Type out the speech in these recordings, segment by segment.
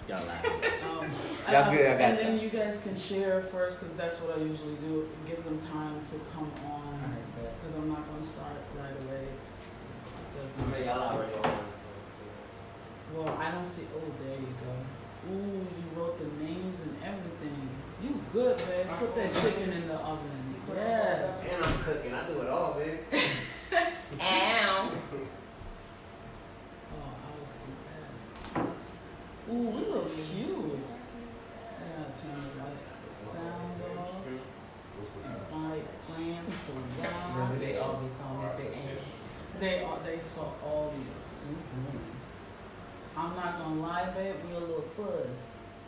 Y'all lie. Y'all good, I got and then you guys can share first, because that's what I usually do. Give them time to come on, because I'm not going to start right away. It doesn't make sense. Well, I don't see. Oh, there you go. Ooh, you wrote the names and everything. You good, man. Put that chicken in the oven. Yes. And I'm cooking. I do it all, man. Ow. Oh, I was too fast. Ooh, we look cute. I gotta turn the sound off. Invite friends to watch. They all be on this end. They saw all of you. I'm not gonna lie, babe. We a little fuzz.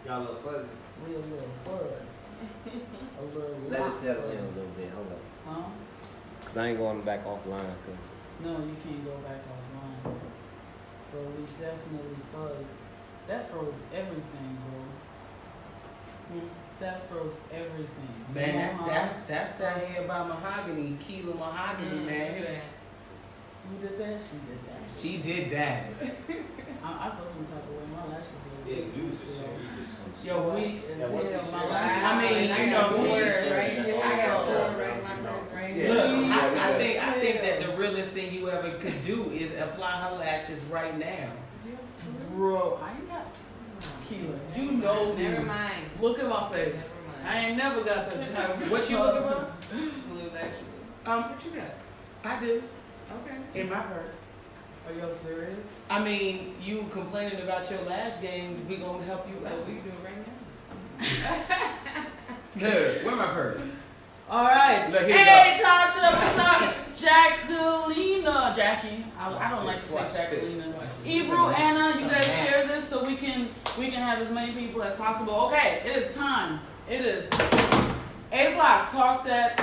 Y'all a little fuzzy. We a little fuzz. A little. Let it lot settle in a fuzz. little bit. Hold up. Huh? Cause I ain't going back offline. Cause No, you can't go back offline. But we definitely fuzz. That froze everything, bro. That froze everything. Man, that's that hair by mahogany, Keela mahogany, man. Who did that? She did that. She did that. I feel some type of way. My lashes look yeah, good. you just Yo, weak as hell. My I lashes. mean, you know, weak words, as right? hell. I got four right my first right Yeah. Look, Yeah. I think that the realest thing you ever could do is apply her lashes right now. Bro, I ain't got Keela. You know me. Never mind. Look at my face. Never mind. I ain't never got the What you looking for? Blue actually. What you got? I do. Okay. In my purse. Are y'all serious? I mean, you complaining about your lash game, we gonna help you Oh, out. we can do it right now. Good. Where my purse? All right. Look, here you Hey, Tasha, what's up? Jackie. I don't like to say Jacqueline. Ebru, Anna, you guys share this so we can have as many people as possible. Okay, it is time. It is 8 o'clock. Talk that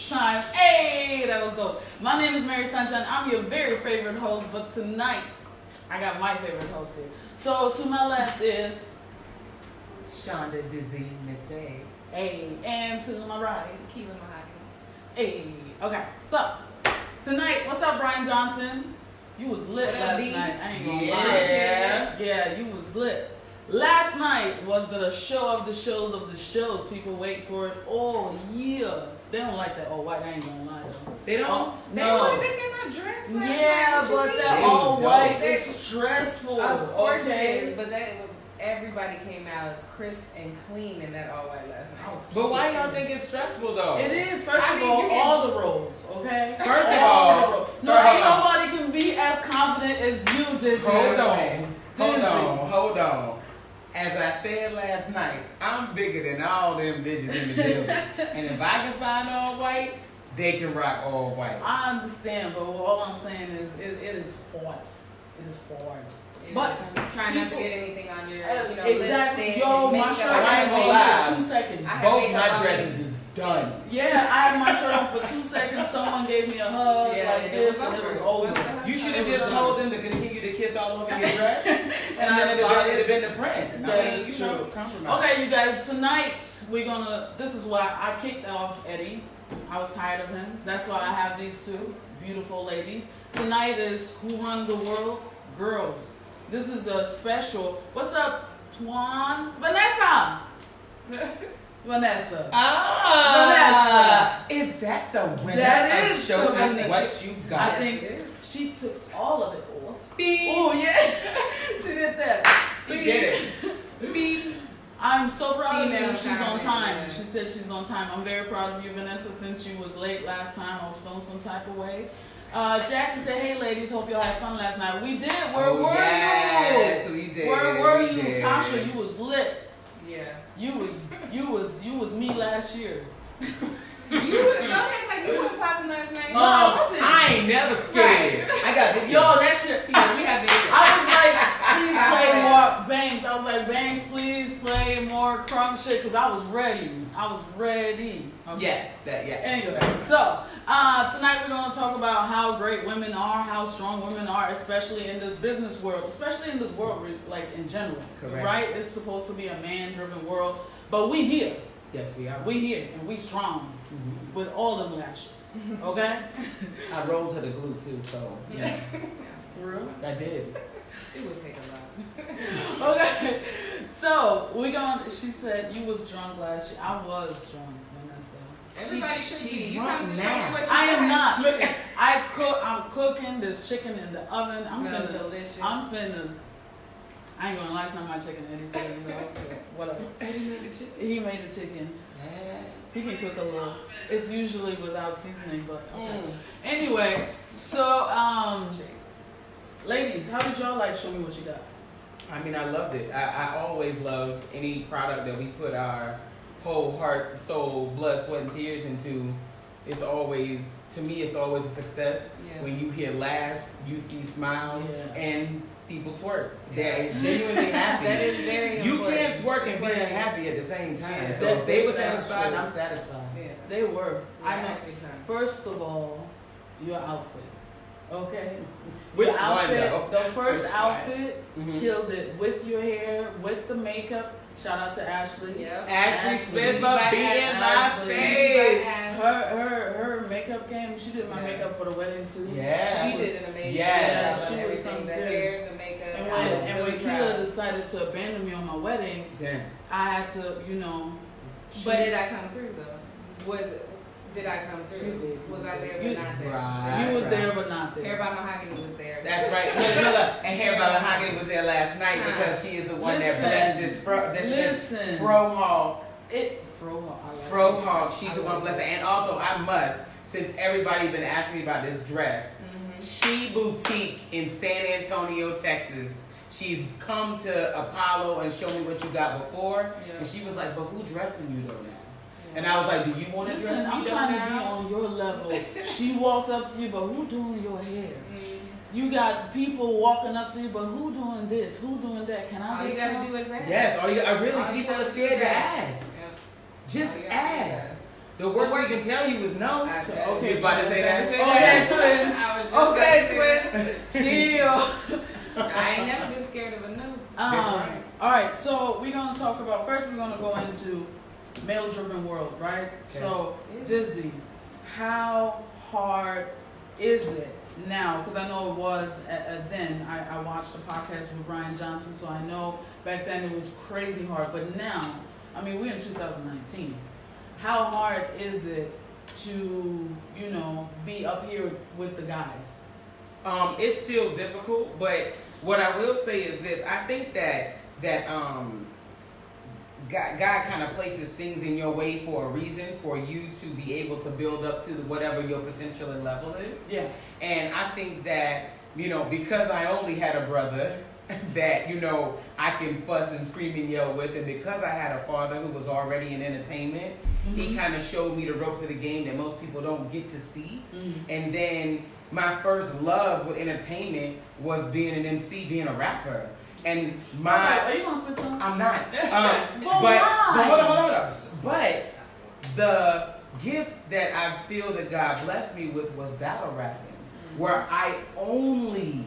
time. Hey, that was dope. My name is Mary Sunshine. I'm your very favorite host, but tonight I got my favorite host here. So to my left is Shonda Dizzy, Miss Day. A, and to my right. Keela mahogany. Hey, okay, so tonight, what's up, Brian Johnson? You was lit What up, last B? night. I ain't gonna Yeah. lie. Yeah, you was lit. Last night was the show of the shows of the shows. People wait for it all year. They don't like that all white. I ain't gonna lie though. They don't? Oh, They no. came out dressed last Yeah, night. What but you mean? that It all was white dope. is stressful. Of course okay? it is, but everybody came out crisp and clean in that all white last night. But why y'all think it's stressful though? It is, first I of mean, all, you can- all the roles, okay? First of all all- the roles. No, hold ain't on. nobody can be as confident as you, Disney. Hold on. Dizzy. Hold on. As I said last night, I'm bigger than all them bitches in the building. And if I can find all white, they can rock all white. I understand, but all I'm saying is it is hard. It is hard. But try not to people- get anything on your, exactly. lipstick. Yo, and my makeup. shirt I was ain't gonna on lie. for 2 seconds. I- Both makeup my on dresses is done. Yeah, I had my shirt on for 2 seconds. Someone gave me a hug Yeah, like it this, was and it was over. over. You should have It was just done. told them to continue to kiss all over your dress. And and I then it'd have been the print. That I mean, is you know, true. compromise. Okay, you guys, tonight this is why I kicked off Eddie. I was tired of him. That's why I have these two beautiful ladies. Tonight is Who Run the World? Girls. This is a special. What's up, Twan? Vanessa! Vanessa. Is that the winner That of is Show the Me winner. What You Got? I think she took all of it off. Beep. Oh, yeah. She did that. She did it. Beep. I'm so proud of Female you. She's on empowerment, time. yeah. She said she's on time. I'm very proud of you, Vanessa, since you was late last time. I was feeling some type of way. Jackie said, hey, ladies, hope y'all had fun last night. We did. Where were yes, you? we did. Where were we you? did. Tasha, you was lit. Yeah. You was me last year. Don't act like you weren't popping last night. I ain't never scared. Right. I got video. Yo, that shit. Yeah, we have video. I was like, please play more Banks. I was like, Banks, please play more crunk shit, because I was ready. Okay. Yes, that, yeah. Anyway, so tonight we're going to talk about how great women are, how strong women are, especially in this business world, especially in this world, like in general. Correct. Right? It's supposed to be a man-driven world, but we here. Yes, we are. We here, and we strong with all them lashes. Okay? I rolled to the glue too, so yeah. For real? I did. It would take a lot. Okay. we going. She said you was drunk last year. I was drunk, Vanessa. Everybody should be. she's You come to drunk show me now. what you I am got. not. I'm cooking this chicken in the oven. Smells delicious. I'm finna. I ain't gonna lie, it's not my chicken. Anything, so okay, whatever. Eddie made the chicken. He made the chicken. He can cook a little. It's usually without seasoning, but okay. Anyway, so ladies, how did y'all like Show Me What You Got? I mean, I loved it. I always love any product that we put our whole heart, soul, blood, sweat, and tears into. It's always, to me, it's always a success. Yeah. When you hear laughs, you see smiles, Yeah. and people twerk. They're genuinely happy. That is very You important. can't twerk and be Twerking. unhappy at the same time. Yeah. So if they were That's satisfied, true. I'm satisfied. Yeah. They were. I know. Every time. First of all, your outfit. Okay? Which Your one, outfit, though? the first Which one? outfit Mhm. killed it with your hair, with the makeup. Shout out to Ashley. Yep. Ashley Smith By up being Ashley. my Ashley. face. Her makeup came. She did my Yeah. makeup for the wedding too. Yeah. She did an amazing Yeah, job she on was some everything. The serious. hair, the makeup. And I when was and when really Keela proud. decided to abandon me on my wedding, Damn. I had to, But did I come through though? Did I come She through? did. Was I there but You- not there? Right. You was there but not Hair there. by Mahogany was there. That's right. And Hair by Mahogany was there last night because she is the one that Listen. blessed this Listen. Fro Hawk. Fro Hawk. She's the one blessed. And also, I must, since everybody been asking me about this dress, Mhm. She Boutique in San Antonio, Texas. She's come to Apollo and Show Me What You Got before. Yeah. And she was like, but who dressing you though now? And I was like, do you want to Listen, dress me I'm though trying to be now? on your level. She walked up to you, but who doing your hair? Mhm. You got people walking up to you, but who doing this? Who doing that? Can I All do you gotta something? do is ask. Yes, All you really, gotta people are do scared is to ask. ask. Yep. Just All you gotta do is ask. ask. The worst we can tell you is no. Okay. You was about to say that? Okay, twins. I was just Okay, about to twins. Chill. I ain't never been scared of a no. That's right. All right, so we're gonna talk about first. We're gonna go into male-driven world, right? Okay. So, Dizzy, how hard is it now? Because I know it was then. I watched a podcast with Brian Johnson, so I know back then it was crazy hard. But now, I mean, we're in 2019. How hard is it to, be up here with the guys? It's still difficult, but what I will say is this: I think that God kind of places things in your way for a reason, for you to be able to build up to whatever your potential and level is. Yeah. And I think that because I only had a brother that I can fuss and scream and yell with, and because I had a father who was already in entertainment, he kind of showed me the ropes of the game that most people don't get to see. And then my first love with entertainment was being an MC, being a rapper. And Are you gonna spit some? I'm not. Well, but why? hold on. But the gift that I feel that God blessed me with was battle rapping, where I only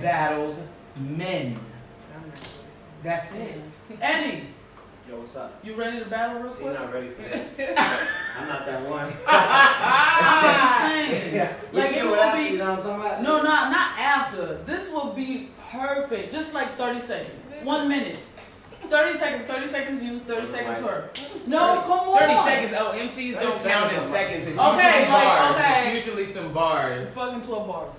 battled men. I'm not. That's it. Eddie, Yo, what's up? you ready to battle real See, quick? not ready for this. I'm not that one. I'm saying. Yeah. Like, it You will know be. what I'm talking about? No, not after. This will be perfect. Just like 30 seconds. 1 minute. 30 seconds you, 30 seconds her. No, come on. 30 seconds. Oh, MCs 30 don't count as seconds. seconds. It's Okay, usually like, bars. okay. It's usually some bars. Fucking 12 bars.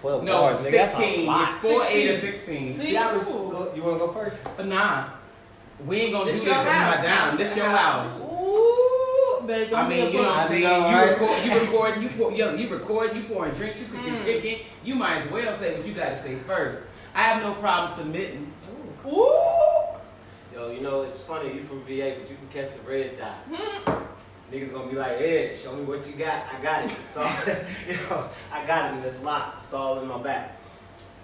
12 No, bars, nigga. That's a 16. lot. It's 4, 8, or 16. 16. See? See, Ooh. you want to go first? But nah, we ain't gonna This do this your if I'm not house. down. This your house. Ooh, babe, don't I be mean, a you know what I'm pussy. saying? I know, right? You pouring drinks, you cooking chicken. You might as well say what you gotta say first. I have no problem submitting. Ooh. Yo, it's funny, you from VA, but you can catch the red dot. Niggas gonna be like, Ed, show me what you got. I got it. So, I got it and it's locked. It's all in my back.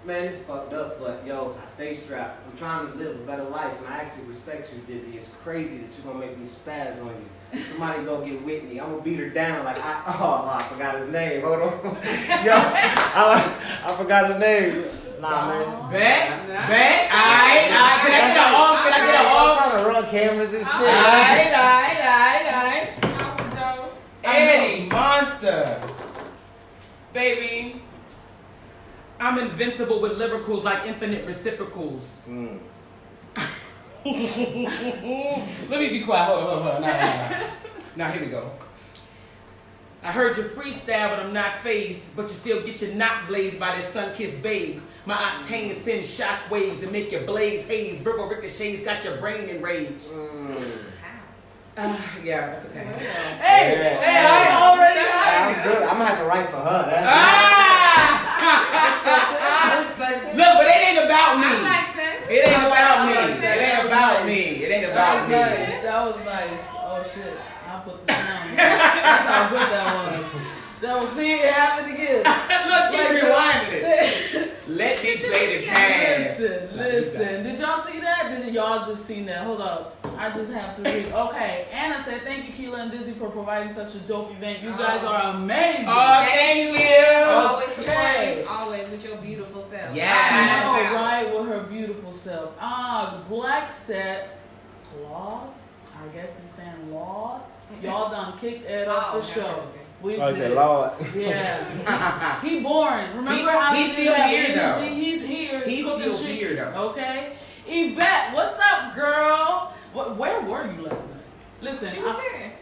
Man, it's fucked up, but I stay strapped. I'm trying to live a better life, and I actually respect you, Dizzy. It's crazy that you're gonna make me spaz on you. Somebody go get Whitney. I'm gonna beat her down like I forgot his name. Hold on. I forgot his name. Nah, man. Bet. Alright. Can I get an off? I'm trying to run cameras and shit. Alright. Eddie Monster. Baby. I'm invincible with lyricals like infinite reciprocals. Let me be quiet. Hold on. Now, here we go. I heard your freestyle, but I'm not phased. But you still get your knot blazed by this sun-kissed babe. My octane sends shock waves to make your blaze haze. Verbal ricochets got your brain enraged. Yeah, that's okay. Hey, I'm already I'm good. I'm gonna have to write for her. Look, but it ain't about me. I like that. It ain't about me. like that. It ain't about me. It ain't about me. That was nice. Oh shit. I put the sound. That's how good that was. That was, see, it happened again. Look, she rewinded it. Let me play the cast. Listen. Did y'all see that? Did y'all just seen that? Hold up. I just have to read. Okay. Anna said, thank you, Keela and Dizzy, for providing such a dope event. You guys are amazing. Oh, thank you. Always Okay. supporting, always with your beautiful self. Yeah. I know, right, with her beautiful self. Black said, Claude? I guess he's saying Lord. Y'all done kicked Ed off the show. We did. Lord. Yeah. He boring. Remember how he's he still didn't here, have though. energy? He's here. He's cooking still chicken. here, though. Okay. Yvette, what's up, girl? Where were you last night? Listen, She was there.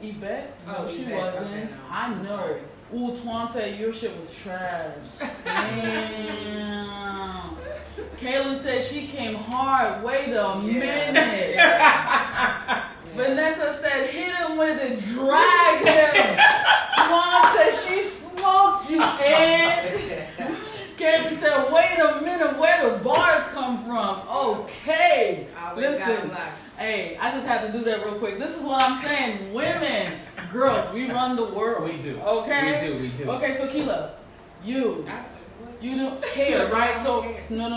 Yvette? No, Oh, she Yvette. wasn't. Okay, no. I I'm know. sorry. Ooh, Twan said your shit was trash. Damn. Kaylin said she came hard. Wait a minute. Vanessa said hit him with it, drag him. Twan said she smoked you, Ed. Kevin said, wait a minute, where the bars come from? Okay. Always got Listen. a lot. Hey, I just had to do that real quick. This is what I'm saying. Women, girls, we run the world. We do. Okay? We do. Okay, so Keela, you do hair, right? So, no.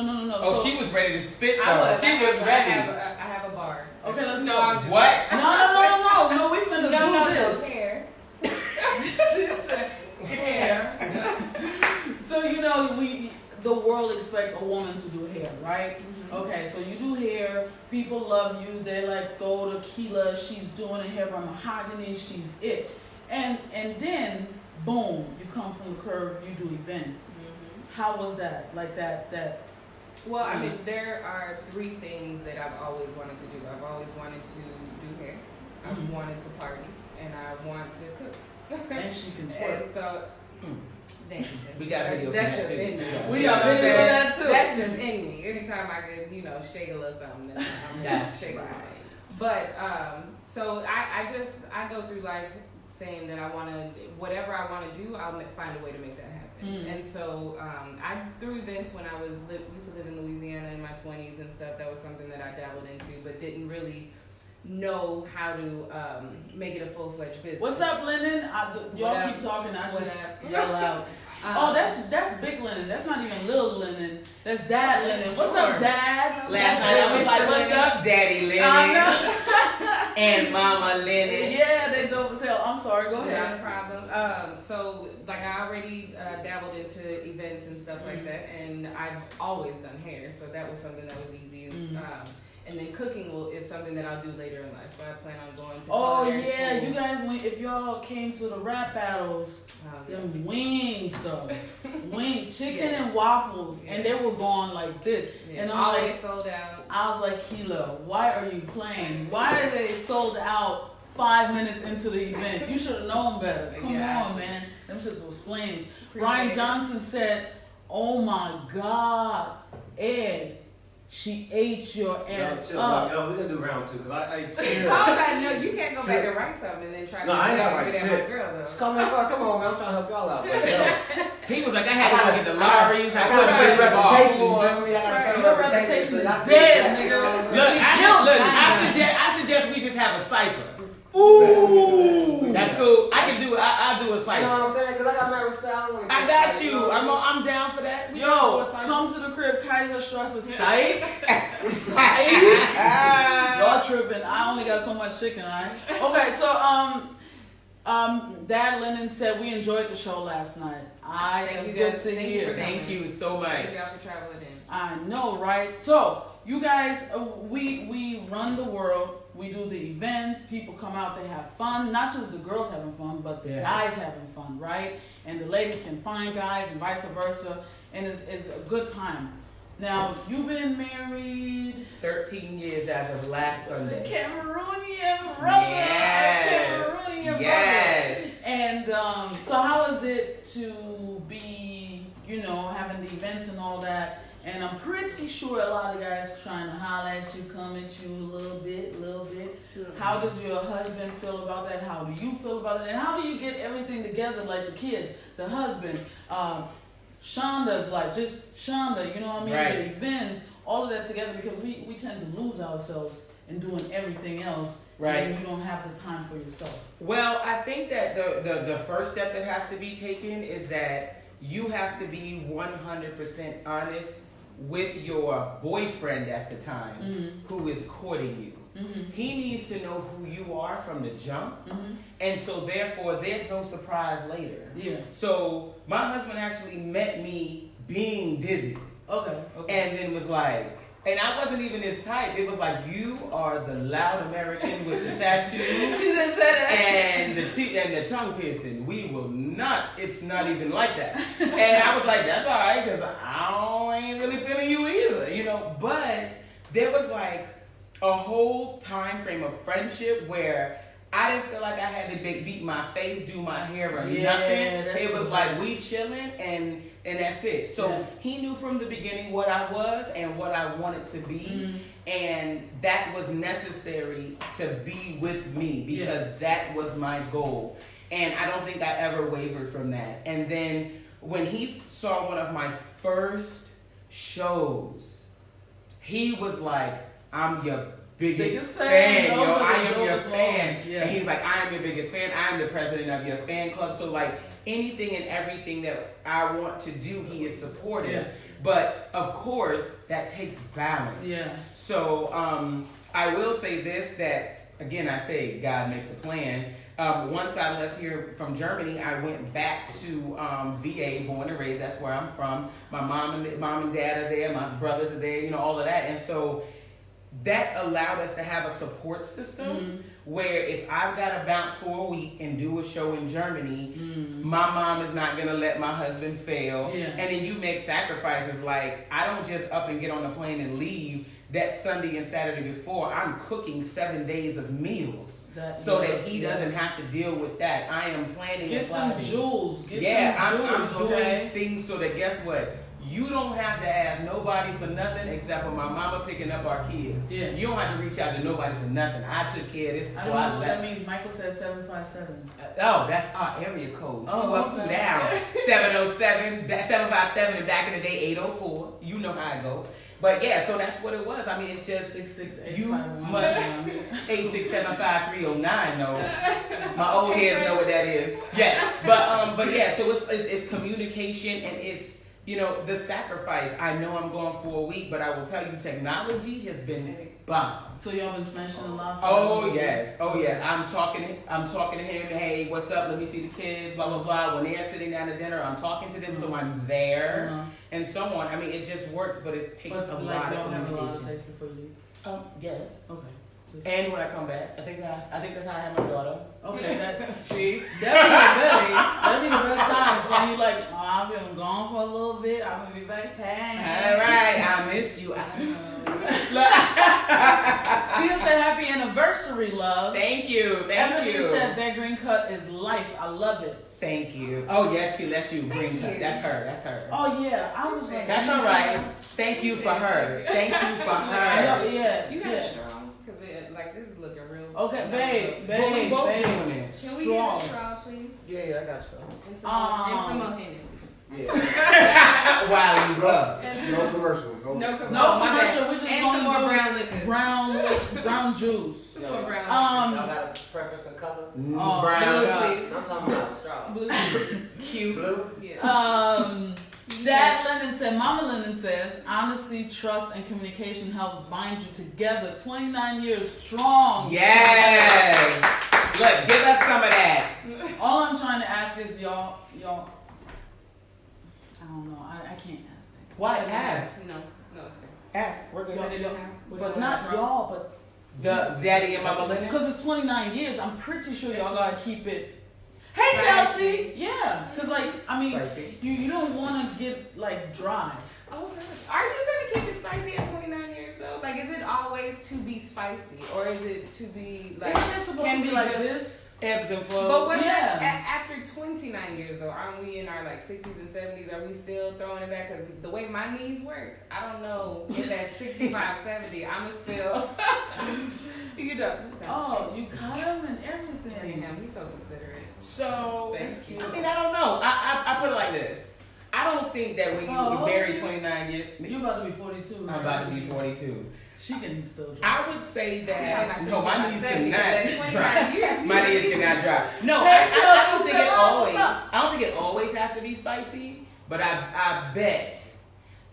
Oh, So, she was ready to spit though. I was ready. I have a bar. okay, let's No, go. I'm just- What? No, we finna do this. hair. She said hair. So the world expect a woman to do hair, right? Mm-hmm. Okay, so you do hair. People love you. They like go to Keela. She's doing her hair by Mahogany. She's it. And then boom, you come from the curve. You do events. Mm-hmm. How was that? Like that. Well, I mean, there are 3 things that I've always wanted to do. I've always wanted to do hair. I've Mhm. wanted to party, and I want to cook. And she can twerk. And so, thank you. We got video That's for just that, too. in me. We You got know what I'm video for saying? that, too. That's just in me. Anytime I could, shake a little something, then I'm That's shake a little right. something. But so I go through life saying that whatever I want to do, I'll find a way to make that happen. And so I through events when I used to live in Louisiana in my 20s and stuff. That was something that I dabbled into, but didn't really know how to make it a full-fledged business. What's up, Lennon? Y'all What keep up? talking. I What just up? yell out. Oh, that's big Lennon. That's not even little Lennon. That's Dad Lennon. What's up, Sure. Dad? Last night I was like, what's up, Daddy Lenny? I know. And Mama Lenny. Yeah, they dope as hell. I'm sorry. Go Not ahead. a problem. So like I already dabbled into events and stuff like that, and I've always done hair, so that was something that was easy. And then cooking is something that I'll do later in life. But I plan on going to. Oh culinary yeah, school. you guys. If y'all came to the rap battles, them wings though, wings, chicken and waffles, and they were going like this. Yeah, And I'm always like, sold out. I was like, Keela, why are you playing? Why are they sold out 5 minutes into the event? You should have known better. Come on, man. Them shits was flames. Ryan Johnson said, oh my God, Ed, she ate your ass up. Yo, we're gonna do round 2 because I Oh, chill. right, no, you can't go back and write something and then try to No, I ain't got get right at my shit. girl though. Come on, man. I'm trying to help y'all out. But, yo, He was like, I had to go get the lotteries. I got a good reputation. You Right. feel me? I got a certain Your reputation. reputation is I dead, take nigga. Look, She killed I suggest we just have a cipher. Ooh, that's cool. I can do it. I'll do a You know cipher. what I'm saying? Because I got mad respect. I got you. I'm down for that. We can do Yo, a cipher. come to the crib, Kaiserstrasse, psych. Psych. Y'all tripping. I only got so much chicken, alright? Okay, so, Dad Lennon said we enjoyed the show last night. That's you good guys. to Thank you hear. for Thank you so Thank much. y'all for traveling in. I know, right? So, you guys, we run the world. We do the events. People come out, they have fun. Not just the girls having fun, but the guys having fun, right? And the ladies can find guys and vice versa. And it's a good time. Now, you've been married 13 years as of last Sunday. Cameroonian brother. Yes. Cameroonian brother. Yes. And so how is it to be, having the events and all that? And I'm pretty sure a lot of guys trying to holler at you, come at you a little bit. How does your husband feel about that? How do you feel about it? And how do you get everything together, like the kids, the husband, Shonda's like just Shonda, you know what I mean? Right. The events, all of that together, because we tend to lose ourselves in doing everything else. Right. And you don't have the time for yourself. Well, I think that the first step that has to be taken is that you have to be 100% honest with your boyfriend at the time who is courting you. He needs to know who you are from the jump, and so therefore there's no surprise later. Yeah. So my husband actually met me being dizzy. Okay. And then was like, and I wasn't even his type. It was like, you are the loud American with the tattoo. She didn't say that. And the tongue piercing. We will not. It's not even like that. And I was like, that's all right, because I ain't really feeling you either, But there was like a whole time frame of friendship where I didn't feel like I had to beat my face, do my hair, or nothing. It was like we chilling and that's it. So he knew from the beginning what I was and what I wanted to be, and that was necessary to be with me because that was my goal. And I don't think I ever wavered from that. And then when he saw one of my first shows, he was like, I'm your biggest fan. Yo, I am your fan. Yeah. And he's like, I am your biggest fan. I am the president of your fan club. So like anything and everything that I want to do, he is supportive. Yeah. But of course, that takes balance. Yeah. So I will say this, that again, I say God makes a plan. Once I left here from Germany, I went back to VA, born and raised. That's where I'm from. My mom and dad are there. My brothers are there. All of that. And so that allowed us to have a support system where if I've got to bounce for a week and do a show in Germany, my mom is not going to let my husband fail. Yeah. And then you make sacrifices. Like, I don't just up and get on the plane and leave. That Sunday and Saturday before, I'm cooking 7 days of meals. That he doesn't have to deal with that. I am planning. Get them jewels. I'm doing things so that, guess what? You don't have to ask nobody for nothing except for my mama picking up our kids. Yeah. You don't have to reach out to nobody for nothing. I took care of this. I don't know what that means. Michael said 757. That's our area code. Oh, 2 up, 2 down. 707, 757, and back in the day, 804. You know how it go. But yeah, so that's what it was. I mean, it's just 668. You must 8675309. No, my old heads know what that is. Yeah, but yeah. So it's communication and it's the sacrifice. I know I'm going for a week, but I will tell you, technology has been bomb. So y'all been smashing a lot. Oh yes, oh yeah. I'm talking to him. Hey, what's up? Let me see the kids. Blah blah blah. When they're sitting down to dinner, I'm talking to them, so I'm there. And so on. I mean, it just works, but it takes a lot of communication. Have a lot of sex before you leave? Yes. Okay. And when I come back, I think that's how I have my daughter. Okay, see, that'd be the best. That'd be the best times when you like, I've been gone for a little bit. I'm gonna be back. Hey. All right, I missed you. Tia said, "Happy anniversary, love." Thank you. Emily said, "That green cut is life. I love it." Thank you. Oh yes, that's you. Green cut. That's her. Oh yeah, I was like, that's all right. Thank you for her. Thank you for her. Yeah. You got strong because this is looking real. Okay, babe. Can we get a straw, please? Yeah, I got straw. And some more Hennessy. Yeah. Wow, you love. No commercial. No commercial. We're just going more to brown liquor. Brown juice. Y'all got a preference of color? Brown. I'm talking about straw. Blue. Cute. Blue. Yeah. Dad Lennon said, Mama Lennon says, honesty, trust, and communication helps bind you together. 29 years strong. Yes. Look, give us some of that. All I'm trying to ask is y'all. I don't know. I can't ask that. Why ask? No, it's good. Ask. We're good. But not y'all, but the daddy and Mama Lennon. Because it's 29 years. I'm pretty sure y'all gotta keep it. Hey Chelsea, yeah, because you don't want to get dry. Oh gosh. Are you gonna keep it spicy at 29 years though? Like, is it always to be spicy, or is it to be like? Isn't it supposed to be like this? Ebbs and flows. But what Yeah. after 29 years though, aren't we in our like 60s and 70s? Are we still throwing it back? Because the way my knees work, I don't know if at 65, 70, I'm still, you know. Oh, you cut him and everything. Damn, he's so considerate. So, Thank you. I mean, I don't know. I put it like this. I don't think that when you marry 29 years, You about to be 42. I'm right? about to be 42. She can still drink. I would say that I'm no, my knees 70, cannot drop. 29 years. My knees cannot drop. No, Hey, I don't think it Chelsea, always. what's up? I don't think it always has to be spicy, but I bet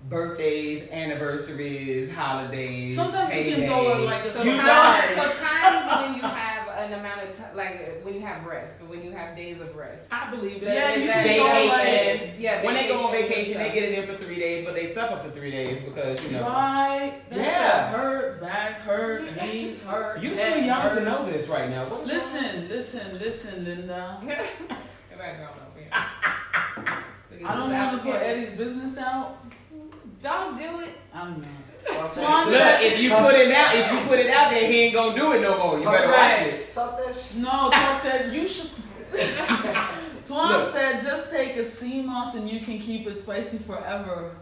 birthdays, anniversaries, holidays. Sometimes you can paydays. go like a So You surprise. times when you have an amount of time, like when you have rest, when you have days of rest. I believe Yeah, that. you can go like- Vacations. Yeah, When they go on vacations vacation, and they get it in for 3 days, but they suffer for 3 days because you know. Right. That Yeah. shit hurt, back hurt, knees hurt. You're head too young hurt. to know this right now. What's wrong? Listen, Linda. Everybody going over here. I don't want to put Eddie's business out. Don't do it. I'm not. Talk Twan Look, said- if you put it out there, he ain't gonna do it no more. You better watch Right. it. Talk that shit. No, talk that you should. Twan Look. said just take a sea moss and you can keep it spicy forever.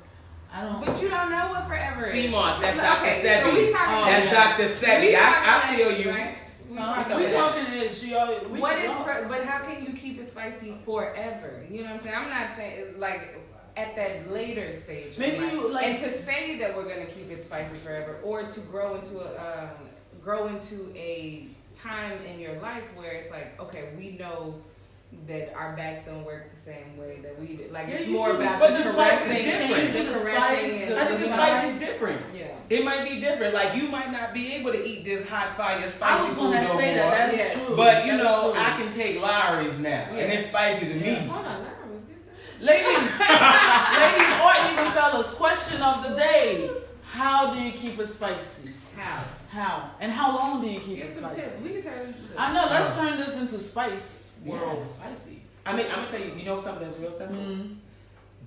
I don't. But you don't know what forever is. CMOS, that's Okay, Dr. so we Sebi. talking Oh, That's yeah. Dr. Sebi. We I talking feel ish, you. right? We No, talking we ish. talking ish. We What is, don't. but how can you keep it spicy forever? You know what I'm saying? I'm not saying like at that later stage. of Maybe life. you, like- and to say that we're gonna keep it spicy forever, or to grow into a time in your life where it's like, okay, we know that our backs don't work the same way that we do. Like Yeah, it's you more do about But the the spice is caressing, different. Can you do the the caressing, spice, and I think the the spice is different. yeah. It might be different. Like you might not be able to eat this hot fire spicy I was food gonna no say more. that. That is Yeah. true. But you That is know, true. I can take Lowry's now, and Yeah. it's spicy to me. Yeah. Hold on, that was good. Ladies, or even fellas, question of the day: how do you keep it spicy? How? And how long do you keep Give it some spicy? tips. We can turn. I know. Let's Oh. turn this into spice world. Yeah, spicy. I mean, I'm gonna tell you. You know something that's real simple. Mm.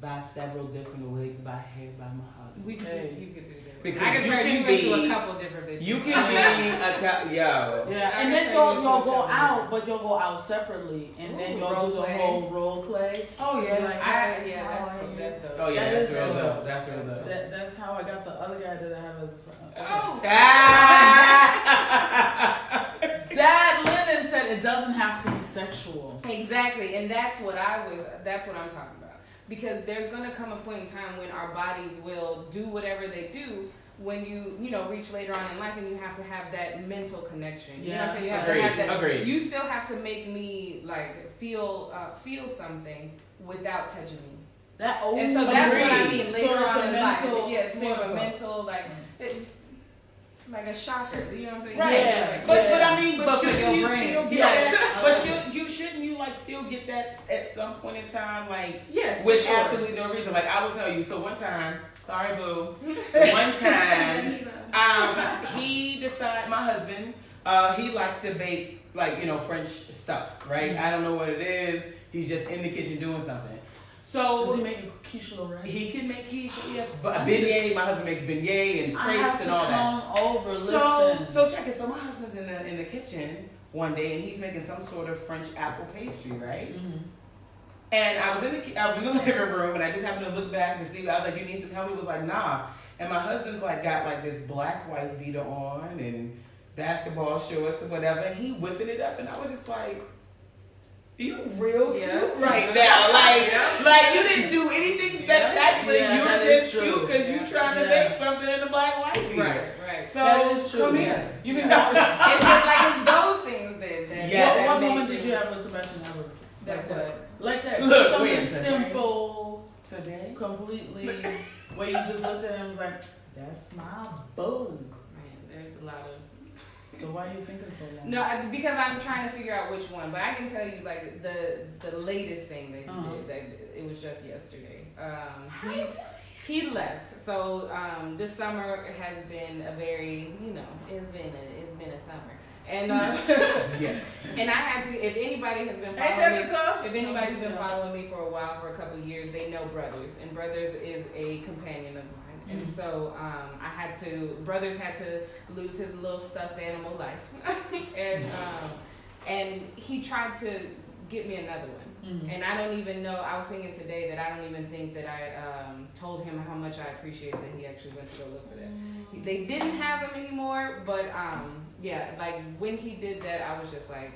Buy several different wigs. Buy hair. Buy mahogany. We could. Hey. You could do that. Because I can you turn can you into be- a couple different bitches. You can be a yo. Yeah, I and can then turn you'll you go into a out, but you'll go out separately, and then Ooh, you'll do the role play. whole role play. Oh yeah. Like, That's dope. Oh yeah. That That's is real dope. dope. That's real dope. That's how I got the other guy that I have as a son. Oh. Ah! Dad Lennon said it doesn't have to be sexual. Exactly, and that's what that's what I'm talking about. Because there's gonna come a point in time when our bodies will do whatever they do when you know reach later on in life, and you have to have that mental connection. You know what I'm saying? You have to have that. Agreed. You still have to make me like feel something without touching me. That And so that's what I Agreed. mean later So it's on a in life. mental- Yeah, it's more of a what? mental like a shocker. You know what I'm saying? Right. Yeah. But I mean, but But for shouldn't your you brain. still get Yes. that? But shouldn't you like still get that at some point in time, like Yes, with for sure. absolutely no reason? Like I will tell you. So one time, sorry boo, one time, he decided, my husband, he likes to bake like French stuff, right? Mm-hmm. I don't know what it is. He's just in the kitchen doing something. Does So he make a quiche Lorraine? he can make quiche, yes, but a beignet. My husband makes beignet and I have crepes to and all that. come over. Listen. So check it. So my husband's in the kitchen one day, and he's making some sort of French apple pastry, right? Mhm. And I was in the living room, and I just happened to look back to see. I was like, "You need some help?" He was like, "Nah." And my husband's like got like this black wife beater on and basketball shorts or whatever. And he whipping it up, and I was just like, "You real cute right now, like you didn't do anything spectacular. Yeah, You're that is just true. cute because you trying to Yeah. make something in the black wife beater." Right. So That is true. come here. You mean It's just like it's those things that Yes. what make moment you- did you have with Sebastian ever? That what? Like that. Look, Just something wait, simple, Today. completely, where you just looked at him and was like, "That's my boo." Man, there's a lot of So why are you thinking so long? no, because I'm trying to figure out which one. But I can tell you like the latest thing that he did. That it was just yesterday. He left. So this summer has been a very it's been a summer. And Yes. and I had to. If anybody has been Hey, following me, Jessica. if anybody's been following me for a while, for a couple of years, they know Brothers, and Brothers is a companion of mine. And so Brothers had to lose his little stuffed animal life, and he tried to get me another one. Mm-hmm. And I don't even know, I was thinking today that I don't even think that I told him how much I appreciated that he actually went to go look for that. They didn't have him anymore, but yeah, like when he did that, I was just like,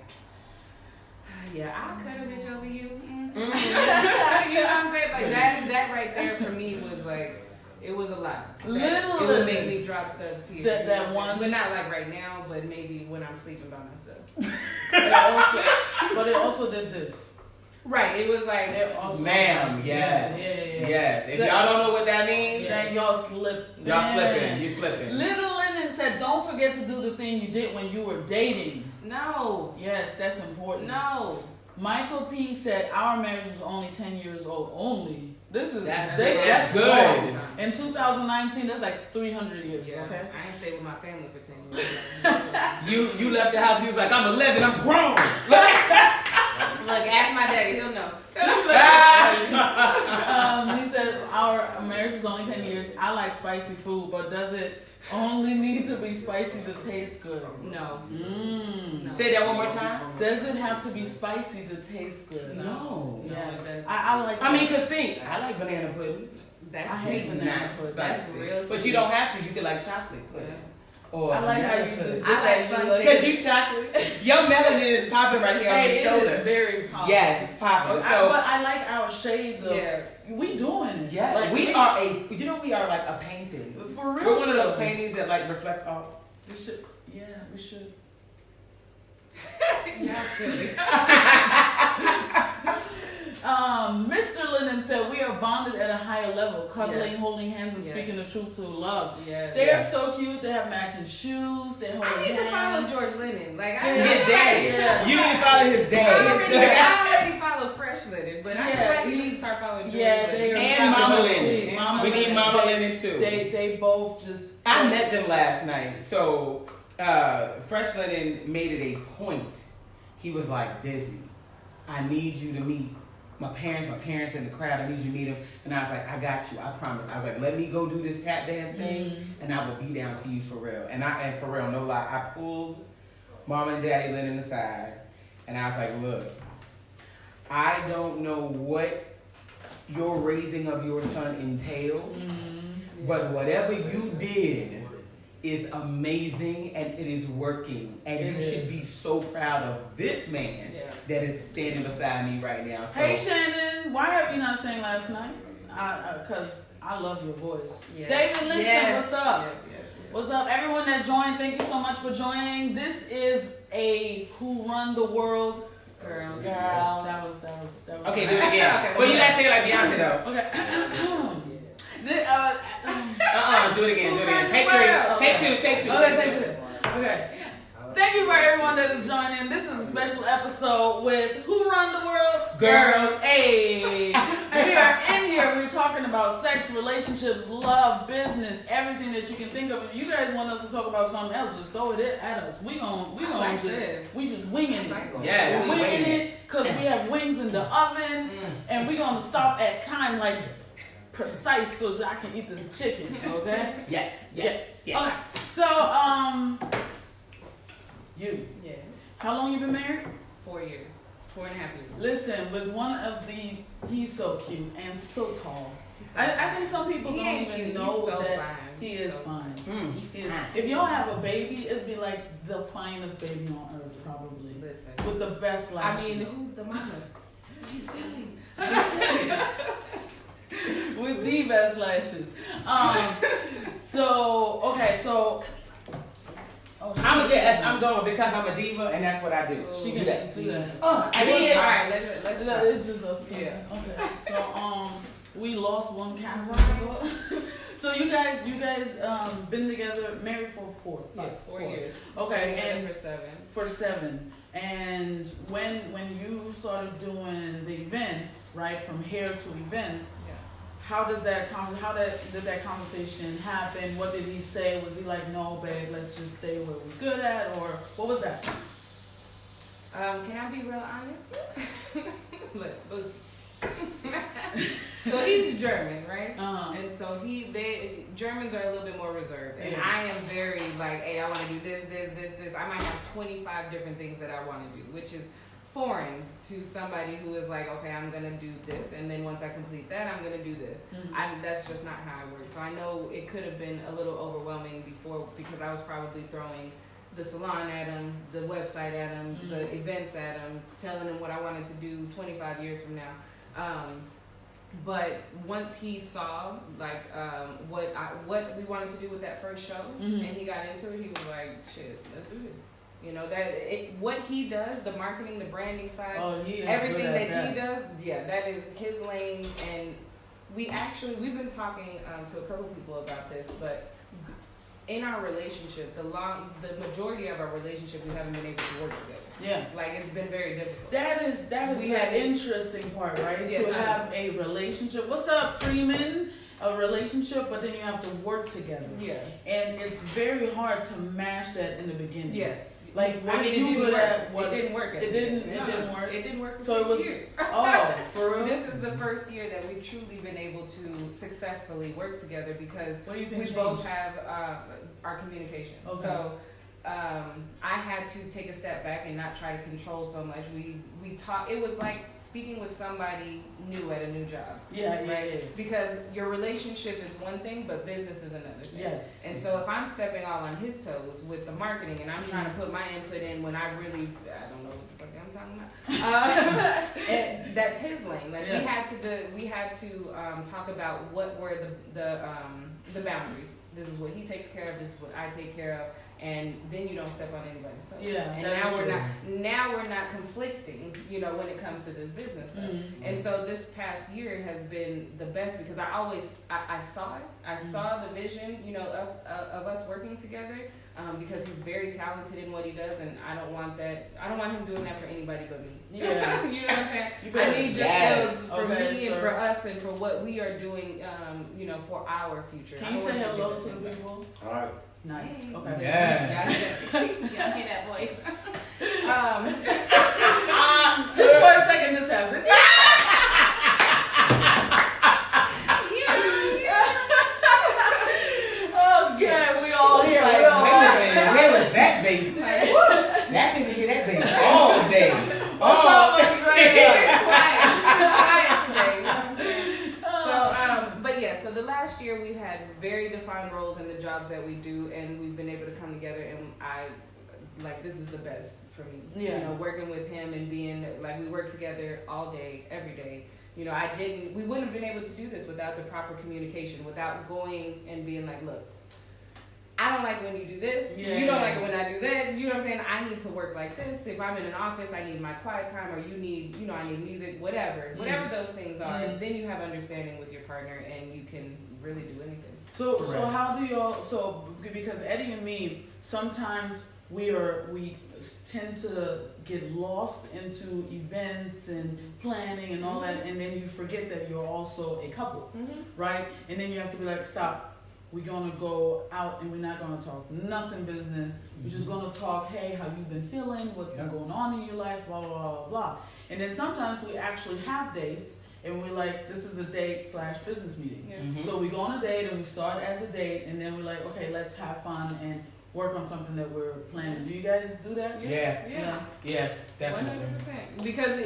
yeah, I'll cut a bitch over you. Mm-hmm. You know what I'm saying? Like that right there for me was like, it was a lot. It would make me drop the tears. That one, but not like right now, but maybe when I'm sleeping by myself. But it also did this. Right, it was like, ma'am, yes. Yeah. Yes. If y'all don't know what that means, then y'all slip. Y'all slipping. You slipping. Little Lennon said, "Don't forget to do the thing you did when you were dating." No. Yes, that's important. No. Michael P said, "Our marriage is only 10 years old. Only. This is that's good. Long. In 2019, that's like 300 years. Yeah. Okay. I ain't stayed with my family for 10 years. You left the house. You was like, I'm 11. I'm grown. Look, ask my daddy. He'll know. He said, "Our marriage is only 10 years. I like spicy food, but does it only need to be spicy to taste good?" No. No. Say that one more time. Does it have to be spicy to taste good? No. Yes. I like. I mean, cause think, I like banana pudding. That's I hate sweet. banana Not pudding. That's spicy. real But sweet. you don't have to. You can like chocolate pudding. Or I like how you banana just. pudding. I like fun Because you chocolate. Your melanin is popping right here on Hey, your shoulder. it is very popping. Yes, it's popping. But So I like our shades of. Yeah. We doing it. yeah, Like, we are like a painting. For real. We're one of those paintings that like reflect off. We should. Yeah, we should. Y'all silly. Mr. Lennon said, "We are bonded at a higher level, cuddling, Yes. holding hands, and Yes. speaking the truth to love." Yeah. They are so cute. They have matching shoes. They hold I need to follow hands. George Lennon. Like Yeah. I His dad. Yeah. You didn't follow his dad. I already follow Fresh Lennon, but Yeah, I need to start following George Yeah, Lennon. they are And so Mama sweet. Lennon. Mama We need Lennon, Mama they- Lennon too. They both just. I met them last night. So Fresh Lennon made it a point. He was like, Disney, I need you to meet my parents in the crowd. I need you to meet them. And I was like, I got you. I promise. I was like, let me go do this tap dance thing, and I will be down to you for real. And for real, no lie, I pulled Mom and Daddy Lennon aside, and I was like, look, I don't know what your raising of your son entailed, but whatever you did is amazing and it is working. And you should be so proud of this man that is standing beside me right now. So, Hey Shannon, why have you not sang last night? Because I love your voice. Yes. David Linton, Yes. what's up? Yes. What's up, everyone that joined? Thank you so much for joining. This is a Who Run the World. Girls. That was. okay, do it again. Okay, Well, you gotta say it like Beyonce though. Okay. Do it again. Do it again. Take World. three. Take two. Okay, take two. Okay. Thank you for everyone that is joining. This is a special episode with Who Run the World? Girls. Hey, we are in here. We're talking about sex, relationships, love, business, everything that you can think of. If you guys want us to talk about something else, just throw it at us. We like this. just winging it. Yes, We're winging it because we have wings in the oven, and we're gonna stop at time like precise so that I can eat this chicken. Okay. Yes. Okay. So you. Yeah. How long you been married? 4 years. 4.5 years. Listen, with one of he's so cute and so tall. I think some people He don't ain't even cute. know He's so that fine. he is fine. He's He is- fine. If y'all have a baby, it'd be like the finest baby on earth, probably. Listen. With the best I lashes. mean, who's the mama? She's silly. With the best lashes. I'm going because I'm a diva and that's what I do. She can just do that. I did. All right, let's It's just us two. Yeah. Okay. So we lost one cat. So you guys been together, married for 4 Yes, 4 years. Okay, And and for 7. for 7. And when you started doing the events, right, from hair to events, Yeah. how did that conversation happen? What did he say? Was he like, no, babe, let's just stay where we're good at, or what was that? Can I be real honest? Look, Boosie. So he's German, right? And so Germans are a little bit more reserved, and I am very like, hey, I want to do this. I might have 25 different things that I want to do, which is foreign to somebody who is like, okay, I'm gonna do this, and then once I complete that, I'm gonna do this. That's just not how I work. So I know it could have been a little overwhelming before, because I was probably throwing the salon at him, the website at him, the events at him, telling him what I wanted to do 25 years from now. But once he saw like what we wanted to do with that first show, and he got into it, he was like, "Shit, let's do this." You know what he does, the marketing, the branding side, everything that he does, that is his lane. And we've been talking to a couple people about this, but in our relationship, the majority of our relationship, we haven't been able to work together. Yeah, like it's been very difficult. That is the interesting part, right? Yeah, to have a relationship. What's up, Freeman? A relationship, but then you have to work together. Yeah, and it's very hard to mash that in the beginning. Yes. Like, what you good at? It didn't work. It didn't work. It didn't work. So it was. Year. Oh, for real. This is the first year that we've truly been able to successfully work together, because we both have our communication. Okay. So I had to take a step back and not try to control so much. We talk. It was like speaking with somebody new at a new job. Yeah, right. Yeah. Because your relationship is one thing, but business is another thing. Yes. And so if I'm stepping all on his toes with the marketing, and I'm trying to put my input in when I don't know what the fuck I'm talking about. And that's his lane. Like we had to talk about what were the boundaries. This is what he takes care of. This is what I take care of. And then you don't step on anybody's toes. Yeah, and now we're not conflicting, when it comes to this business stuff. And so this past year has been the best, because I saw it. I saw the vision, of us working together, because he's very talented in what he does, and I don't want him doing that for anybody but me. Yeah. You know what I'm saying? I need just for me and for us and for what we are doing, for our future. Can you say hello to the people? All right. Nice. Okay. Yeah. Y'all hear that voice? Just for a second, this happened. Oh, God, we all here. Like, where was that bass? That didn't hear that bass all day. So the last year we've had very defined roles in the jobs that we do, and we've been able to come together, and this is the best for me. Yeah. Working with him and being like, we work together all day, every day. We wouldn't have been able to do this without the proper communication, without going and being like, look, I don't like when you do this. Yeah. You don't like it when I do that. You know what I'm saying? I need to work like this. If I'm in an office, I need my quiet time, or you need, I need music, whatever. Whatever those things are. Then you have understanding with your partner, and you can really do anything. So how do y'all, because Eddie and me, sometimes we tend to get lost into events and planning and all that, and then you forget that you're also a couple, right? And then you have to be like, stop. We're going to go out and we're not going to talk nothing business. We're just going to talk, hey, how you been feeling? What's been going on in your life? Blah, blah, blah, blah. And then sometimes we actually have dates, and we're like, this is a date/business meeting. Yeah. So we go on a date, and we start as a date, and then we're like, okay, let's have fun and work on something that we're planning. Do you guys do that? Yeah. Yes, definitely. 100%. Because,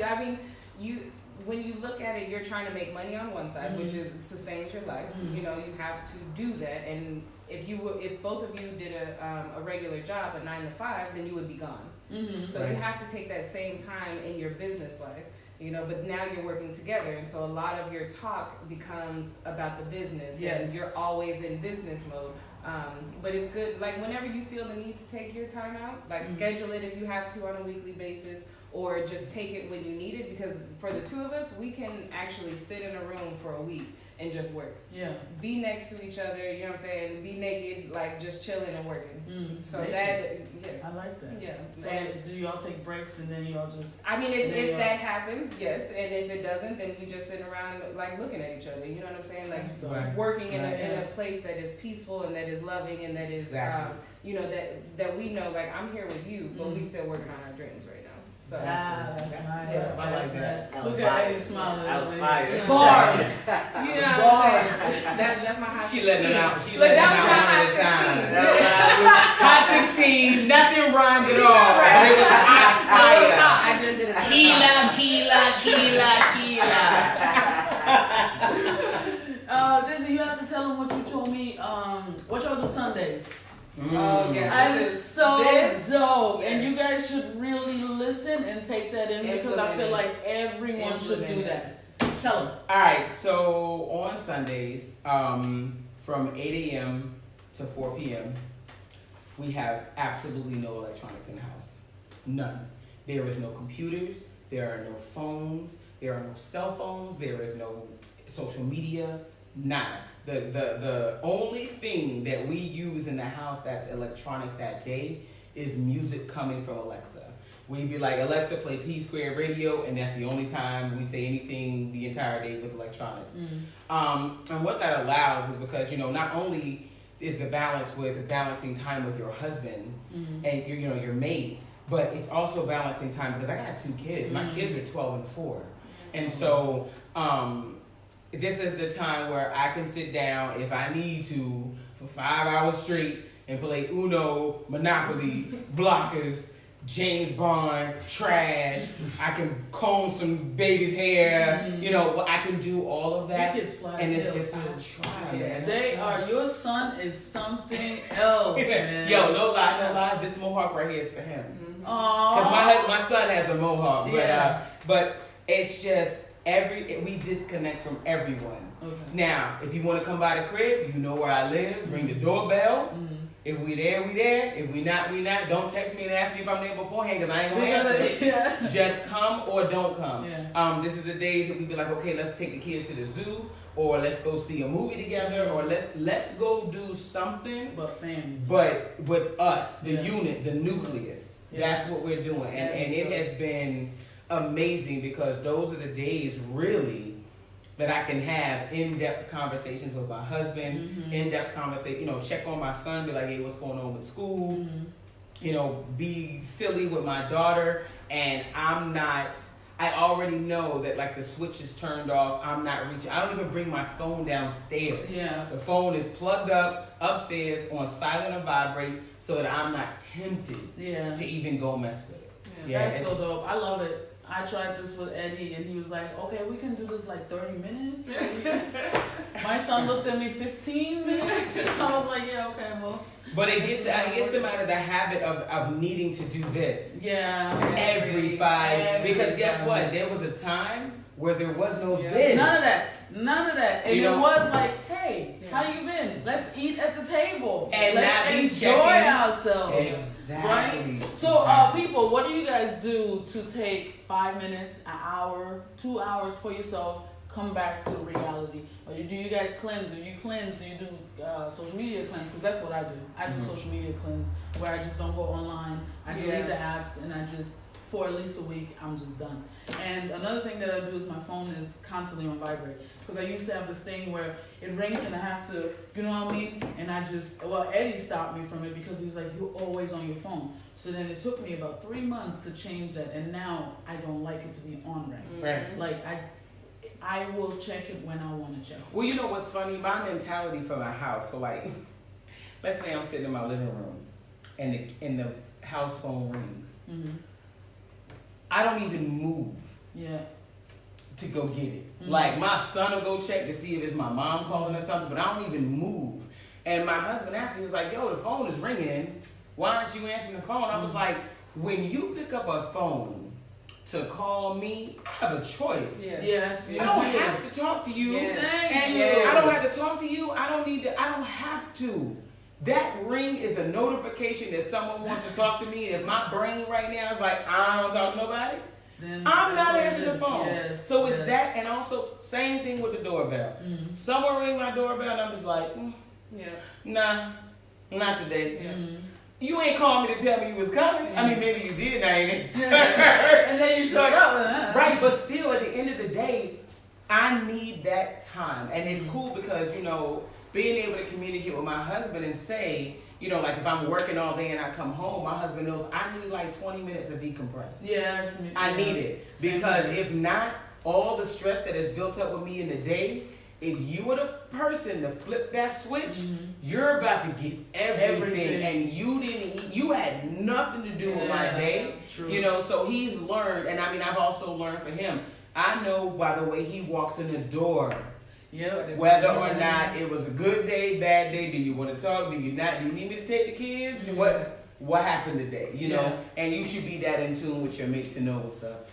when you look at it, you're trying to make money on one side, which sustains your life. You have to do that. And if both of you did a regular job, a 9 to 5, then you would be gone. So you have to take that same time in your business life. But now you're working together, and so a lot of your talk becomes about the business. Yes. And you're always in business mode. But it's good, like, whenever you feel the need to take your time out, like, schedule it if you have to on a weekly basis, or just take it when you need it, because for the two of us, we can actually sit in a room for a week and just work. Yeah. Be next to each other, you know what I'm saying? Be naked, like, just chilling and working. So yes. I like that. Yeah. So do y'all take breaks and then y'all just... I mean, if that happens, yes. And if it doesn't, then we just sit around, like, looking at each other. You know what I'm saying? Like, working in a place that is peaceful and that is loving and that is, that we know, like, I'm here with you, but we still working on our dreams right now. So That's nice. yeah, I like that. That was Look at fire. Eddie smiling. That was fire. Bars. you know what I'm saying? That's my hot She 16. letting it out. She Look, letting it that was my out one at a hot time. 16. That was Hot 16, nothing rhymed at all. But it was hot fire. I just did it. Disney, you have to tell them what you told me. What y'all do Sundays? Oh, yeah. That is so This- dope, and yes. you guys should really listen and take that in because I feel like everyone should do that. Tell them. All right, so on Sundays, from 8 a.m. to 4 p.m., we have absolutely no electronics in the house. None. There is no computers. There are no phones. There are no cell phones. There is no social media. Nada. The only thing that we use in the house that's electronic that day is music coming from Alexa. We'd be like, Alexa, play P Square Radio, and that's the only time we say anything the entire day with electronics. And what that allows is because, not only is the balance with balancing time with your husband and your mate, but it's also balancing time because I got 2 kids. My kids are 12 and 4. And so this is the time where I can sit down if I need to for 5 hours straight and play Uno, Monopoly, Blockers, James Bond, trash. I can comb some baby's hair. I can do all of that. Your kids fly And as it's hell, just too. I try, man. They are. Your son is something else, man. Yo, no lie. This mohawk right here is for him. Aww. Because my son has a mohawk, Yeah. but it's just we disconnect from everyone. Okay. Now, if you want to come by the crib, you know where I live. Ring the doorbell. If we there, we there. If we not, we not. Don't text me and ask me if I'm there beforehand because I ain't gonna answer. Yeah. Just come or don't come. Yeah. This is the days that we be like, okay, let's take the kids to the zoo, or let's go see a movie together, or let's go do something. But family. But with us, the Yeah. unit, the nucleus, Yeah. that's what we're doing. And That is it dope. has been amazing because those are the days really that I can have in-depth conversations with my husband, in-depth conversation, check on my son, be like, hey, what's going on with school? Be silly with my daughter. And I already know that like the switch is turned off. I'm not reaching. I don't even bring my phone downstairs. Yeah. The phone is plugged up upstairs on silent or vibrate so that I'm not tempted Yeah. to even go mess with it. That's it's- so dope. I love it. I tried this with Eddie, and he was like, "Okay, we can do this like 30 minutes." My son looked at me 15 minutes. I was like, "Yeah, okay, well." But it gets them out of the habit of needing to do this. Yeah. Every 5. Every Because guess 5. what? There was a time where there was no Yeah. this. None of that. And You it know- was like, "Hey, how you been? Let's eat at the table. And Let's not be enjoy checking." ourselves." Exactly. Right? So, Exactly. people, what do you guys do to take 5 minutes, an hour, 2 hours for yourself, come back to reality? Or do you guys cleanse? Do you cleanse? Do you do social media cleanse? Because that's what I do. I do social media cleanse where I just don't go online. I delete the apps and I just, for at least a week, I'm just done. And another thing that I do is my phone is constantly on vibrate. Because I used to have this thing where it rings and I have to, you know what I mean? And Eddie stopped me from it because he was like, "You're always on your phone." So then it took me about 3 months to change that. And now I don't like it to be on Right. Like I will check it when I want to check it. Well, you know what's funny? My mentality for my house. So like, let's say I'm sitting in my living room, and the house phone rings. Mm-hmm. I don't even move Yeah. to go get it. Mhm. Like my son will go check to see if it's my mom calling or something, but I don't even move. And my husband asked me, he was like, "Yo, the phone is ringing. Why aren't you answering the phone?" I was like, when you pick up a phone to call me, I have a choice. Yeah. Yes. I don't have to talk to you. Yeah. Thank And you. I don't have to talk to you. I don't have to. That ring is a notification that someone wants to talk to me. And if my brain right now is like, I don't talk to nobody, Then I'm that's not what it answering the is. phone. Yes. So it's yes. that, and also same thing with the doorbell. Someone ring my doorbell, and I'm just like, Yeah. nah, not today. Yeah. You ain't called me to tell me you was coming. I mean, maybe you did, and I ain't answered. And then you showed up. Huh? Right, but still, at the end of the day, I need that time. And it's cool because, being able to communicate with my husband and say, you know, like if I'm working all day and I come home, my husband knows I need like 20 minutes to decompress. Yeah, I need it. Because if not, all the stress that is built up with me in the day, if you were the person to flip that switch, you're about to get everything. And you had nothing to do with my day. True. You know, so he's learned, and I mean, I've also learned for him. I know by the way he walks in the door, whether or not it was a good day, bad day, do you want to talk, do you not, do you need me to take the kids, what happened today, you know, and you should be that in tune with your mate to know what's up.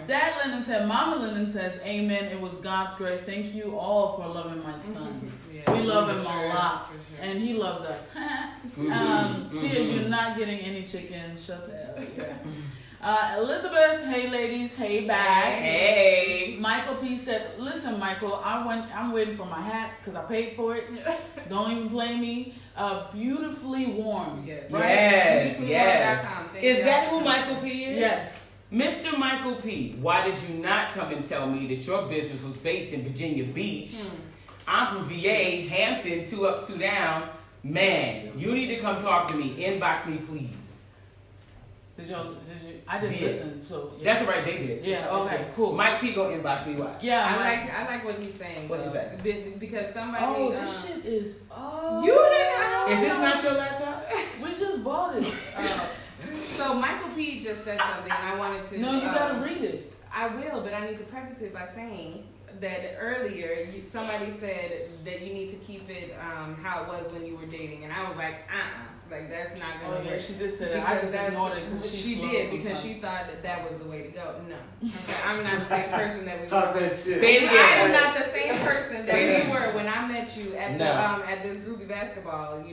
Dad Lennon said, Mama Lennon says, amen, it was God's grace. Thank you all for loving my son. We love him a lot, and he loves us. Tia, you're not getting any chicken. Shut the hell up. Elizabeth, hey ladies, hey back. Hey. Michael P said, listen Michael, I'm waiting for my hat because I paid for it. Don't even blame me. Beautifully warm. Yes. Right? Yes. Is that who Michael P is? Yes. Mr. Michael P, why did you not come and tell me that your business was based in Virginia Beach? I'm from VA, Hampton, 2 up, 2 down. Man, you need to come talk to me. Inbox me, please. Did you? I didn't listen, so that's right. They did. Yeah. Okay. Cool. Mike P gonna inbox me. Why? Yeah. I like what he's saying. What's he saying? Because somebody. Oh, this shit is. Oh. You didn't. Is this not your laptop? We just bought it. So Michael P just said something, and I wanted to. No, you gotta read it. I will, but I need to preface it by saying that earlier somebody said that you need to keep it how it was when you were dating, and I was like, like that's not gonna work. Yeah, she did say that. I just ignored it because she did because she thought that was the way to go. No, okay, I'm not the same person that we Talk were. that shit. Say it again. I am not the same person that we were when I met you at at this groupie basketball,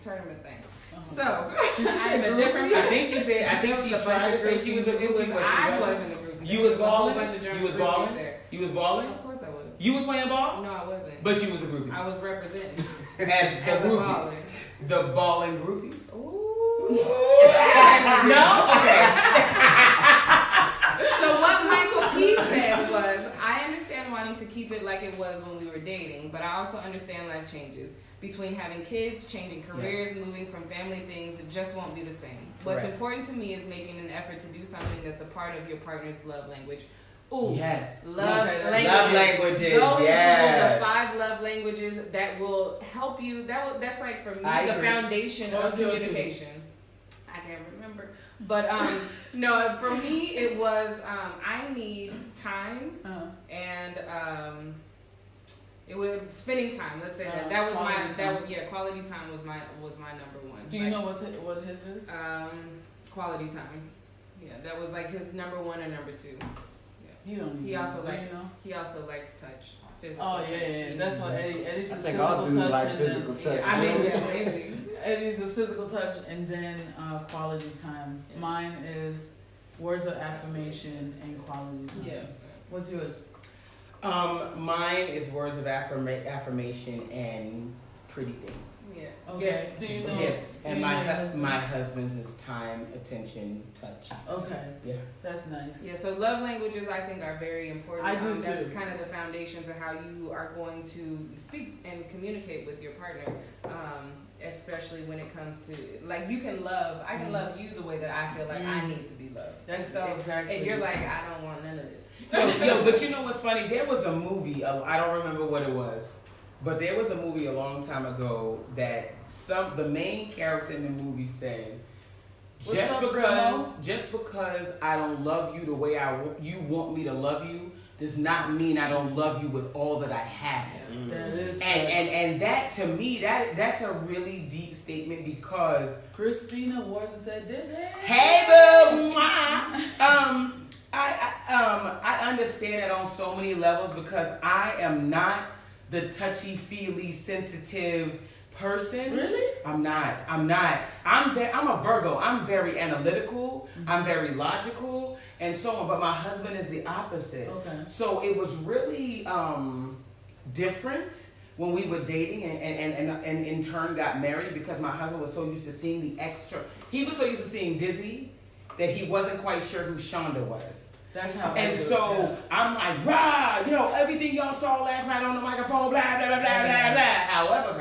tournament thing. So I am a different. I think she said. I think she tried to say she was a groupie. I wasn't a groupie. You was balling. You was balling. You was balling. Of course I was. You was playing ball. No, I wasn't. But she was a groupie. I was representing. And the groupie. The balling groupies. Ooh. No. Okay. So what Michael P said was, I understand wanting to keep it like it was when we were dating, but I also understand life changes. Between having kids, changing careers, moving from family things, it just won't be the same. What's important to me is making an effort to do something that's a part of your partner's love language. Ooh, yes. Love languages. Love languages. Go yes. Google the 5 love languages that will help you. That's like for me the foundation of communication. I can't remember, but no, for me it was I need time and it was spending time. Let's say that was quality time was my number one. Do you know what his is? Quality time. Yeah, that was like his number 1 and number 2. He also likes touch. Physical touch. That's what Eddie's I his think physical all dudes touch. like physical touch. I mean, maybe. Eddie's is physical touch and then quality time. Yeah. Mine is words of affirmation and quality time. Yeah. What's yours? Mine is words of affirmation and pretty things. Yeah. Okay. Yes. Do you know? Yes. And my husband's is time, attention, touch. Okay. Yeah. That's nice. Yeah. So love languages, I think, are very important. I do too. That's kind of the foundation to how you are going to speak and communicate with your partner. Especially when it comes to I can love you the way that I feel like I need to be loved. That's exactly. And you're like, I don't want none of this. Yo, but you know what's funny? There was a movie. I don't remember what it was. But there was a movie a long time ago that the main character in the movie said, just because I don't love you the way you want me to love you does not mean I don't love you with all that I have. That is and that to me that's a really deep statement because Christina Warden said this. Hey boo, I understand that on so many levels because I am not the touchy-feely, sensitive person. Really? I'm not. I'm a Virgo. I'm very analytical. Mm-hmm. I'm very logical, and so on. But my husband is the opposite. Okay. So it was really different when we were dating and in turn got married because my husband was so used to seeing the extra. He was so used to seeing Dizzy that he wasn't quite sure who Shonda was. That's how. And so I'm like, rah, everything y'all saw last night on the microphone, blah, blah, blah, blah, blah, blah. However,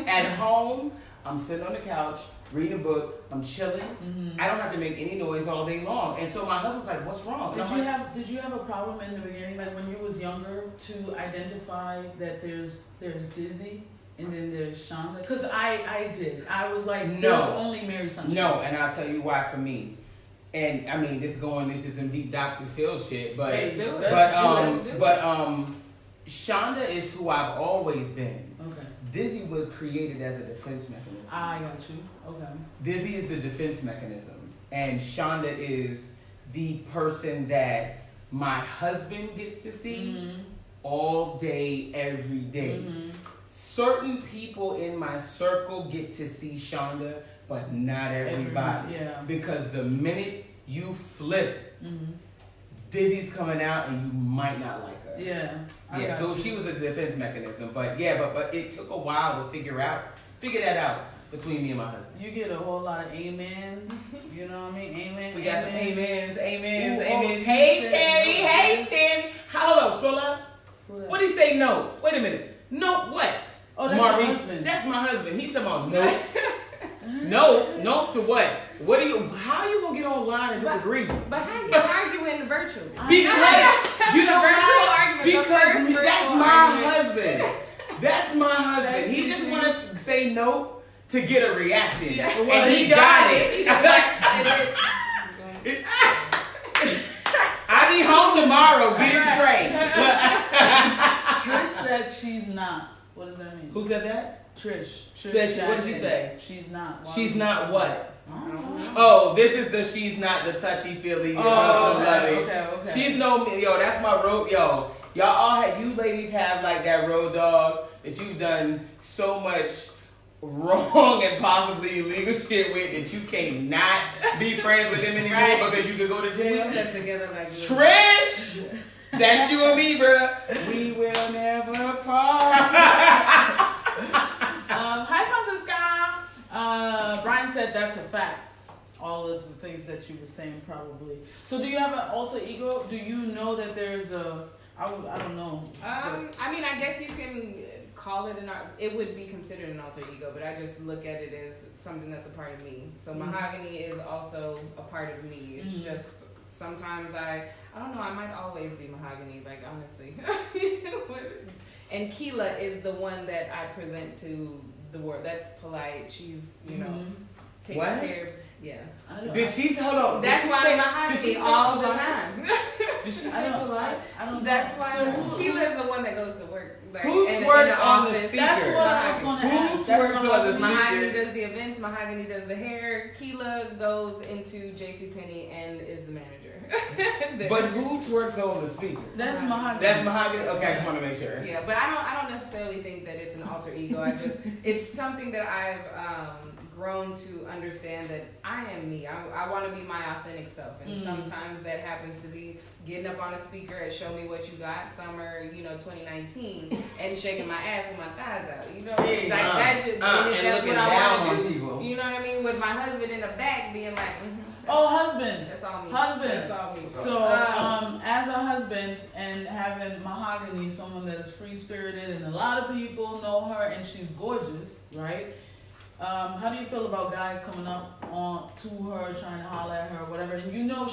at home, I'm sitting on the couch, reading a book, I'm chilling. Mm-hmm. I don't have to make any noise all day long. And so my husband's like, what's wrong? And Did you have a problem in the beginning, like when you was younger, to identify that there's Dizzy and then there's Shonda? Because I did. I was like, No. there's only Mary Sunshine. No, and I'll tell you why for me. And I mean, this is some deep Dr. Phil shit, but Okay, Shonda is who I've always been. Okay. Dizzy was created as a defense mechanism. I got you. Okay. Dizzy is the defense mechanism, and Shonda is the person that my husband gets to see all day, every day. Mm-hmm. Certain people in my circle get to see Shonda, but not everybody. Yeah. Because the minute you flip, Dizzy's coming out and you might not like her. Yeah. Yeah, so she was a defense mechanism. But yeah, but it took a while to figure that out between me and my husband. You get a whole lot of amens. You know what I mean? Amen. We got some amens. Ooh, Hey, he Terry. said Hey, no. Tim. Hello, scroll up. What did he say no? Wait a minute. No what? Oh, that's your husband. That's my husband. He's talking about no. No to what? How are you gonna get online and disagree? But how you argue in the virtual? Because you know virtual why? argument. Because that's my husband. That's my husband. That's He just easy. want to say no to get a reaction, Yeah. and he got it. I'll be home tomorrow. Get it straight. Trish said she's not. What does that mean? Who said that? Trish. Said she- what did she say? She's not. Why She's would not you- what? I don't know. Oh, this is the she's not the touchy feely. Oh, lovey. okay. She's no yo. That's my road. Yo, y'all all have you ladies have like that road dog that you've done so much wrong and possibly illegal shit with that you can't not be friends with them anymore Right. because you could go to We jail. sat together like this. Trish, that's you and me, bruh. We will never part. Hi, Francisca. Brian said that's a fact. All of the things that you were saying, probably. So, do you have an alter ego? Do you know that there's a? I don't know. I mean, I guess you can call it it would be considered an alter ego, but I just look at it as something that's a part of me. So mahogany is also a part of me. It's just sometimes I don't know, I might always be mahogany, like honestly. And Keela is the one that I present to the world. That's polite. She's, takes What? care of, yeah. Did she hold on? That's did she why say- I'm did she mahogany say all the polite? time. Did she I say don't polite? I don't know. That's why So Keela's the one that goes to work. Like, Who in twerks the on the office. speaker? That's what I was going to Who ask. That's twerks what on I the was Mahogany does the events, Mahogany does the hair, Keela goes into JCPenney and is the manager. But who twerks on the speaker? That's mahogany. That's mahogany. Okay, I just want to make sure. Yeah, but I don't necessarily think that it's an alter ego. It's something that I've grown to understand that I am me. I want to be my authentic self, and sometimes that happens to be getting up on a speaker at Show Me What You Got summer, 2019, and shaking my ass with my thighs out. Hey. Like that should. And That's looking what I down want on to do. people. You know what I mean? With my husband in the back being like, Oh, husband. that's all me. Husband. That's all me. So, as a husband and having Mahogany, someone that is free spirited, and a lot of people know her, and she's gorgeous, right? How do you feel about guys coming up to her, trying to holler at her, whatever? And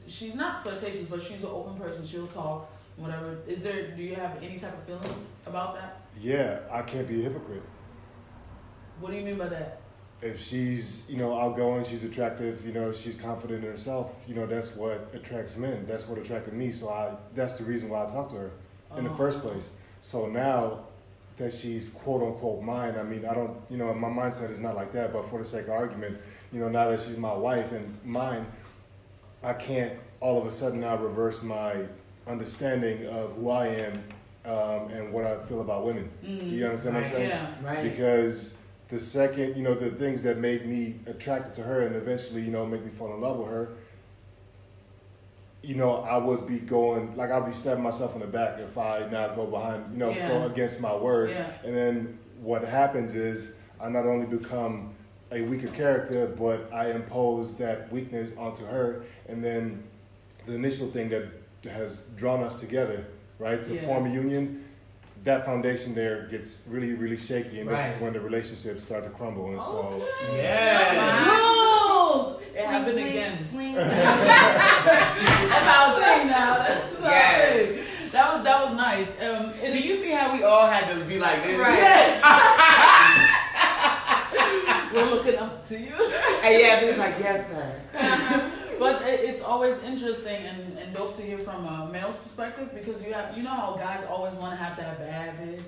she's not flirtatious, but she's an open person. She'll talk, whatever. Do you have any type of feelings about that? Yeah, I can't be a hypocrite. What do you mean by that? If she's, outgoing, she's attractive, she's confident in herself, that's what attracts men. That's what attracted me. So that's the reason why I talked to her in the first place. So now that she's quote unquote mine, I mean, I don't, my mindset is not like that, but for the sake of argument, now that she's my wife and mine, I can't all of a sudden now reverse my understanding of who I am and what I feel about women. You understand what I'm saying? Yeah. Right. Because the second, the things that made me attracted to her and eventually, make me fall in love with her, I would be going, like I'd be stabbing myself in the back if I now go behind, go against my word. Yeah. And then what happens is I not only become a weaker character, but I impose that weakness onto her. And then the initial thing that has drawn us together, right, to form a union, that foundation there gets really, really shaky, and this Right. is when the relationships start to crumble. And so, Yes. Jules! It happened again. That's our thing now. That's our Yes. thing. That was nice. Do you see how we all had to be like this? Right. We're looking up to you. And yeah, it's like, yes, sir. But it's always interesting and dope to hear from a male's perspective because you know how guys always want to have that bad bitch.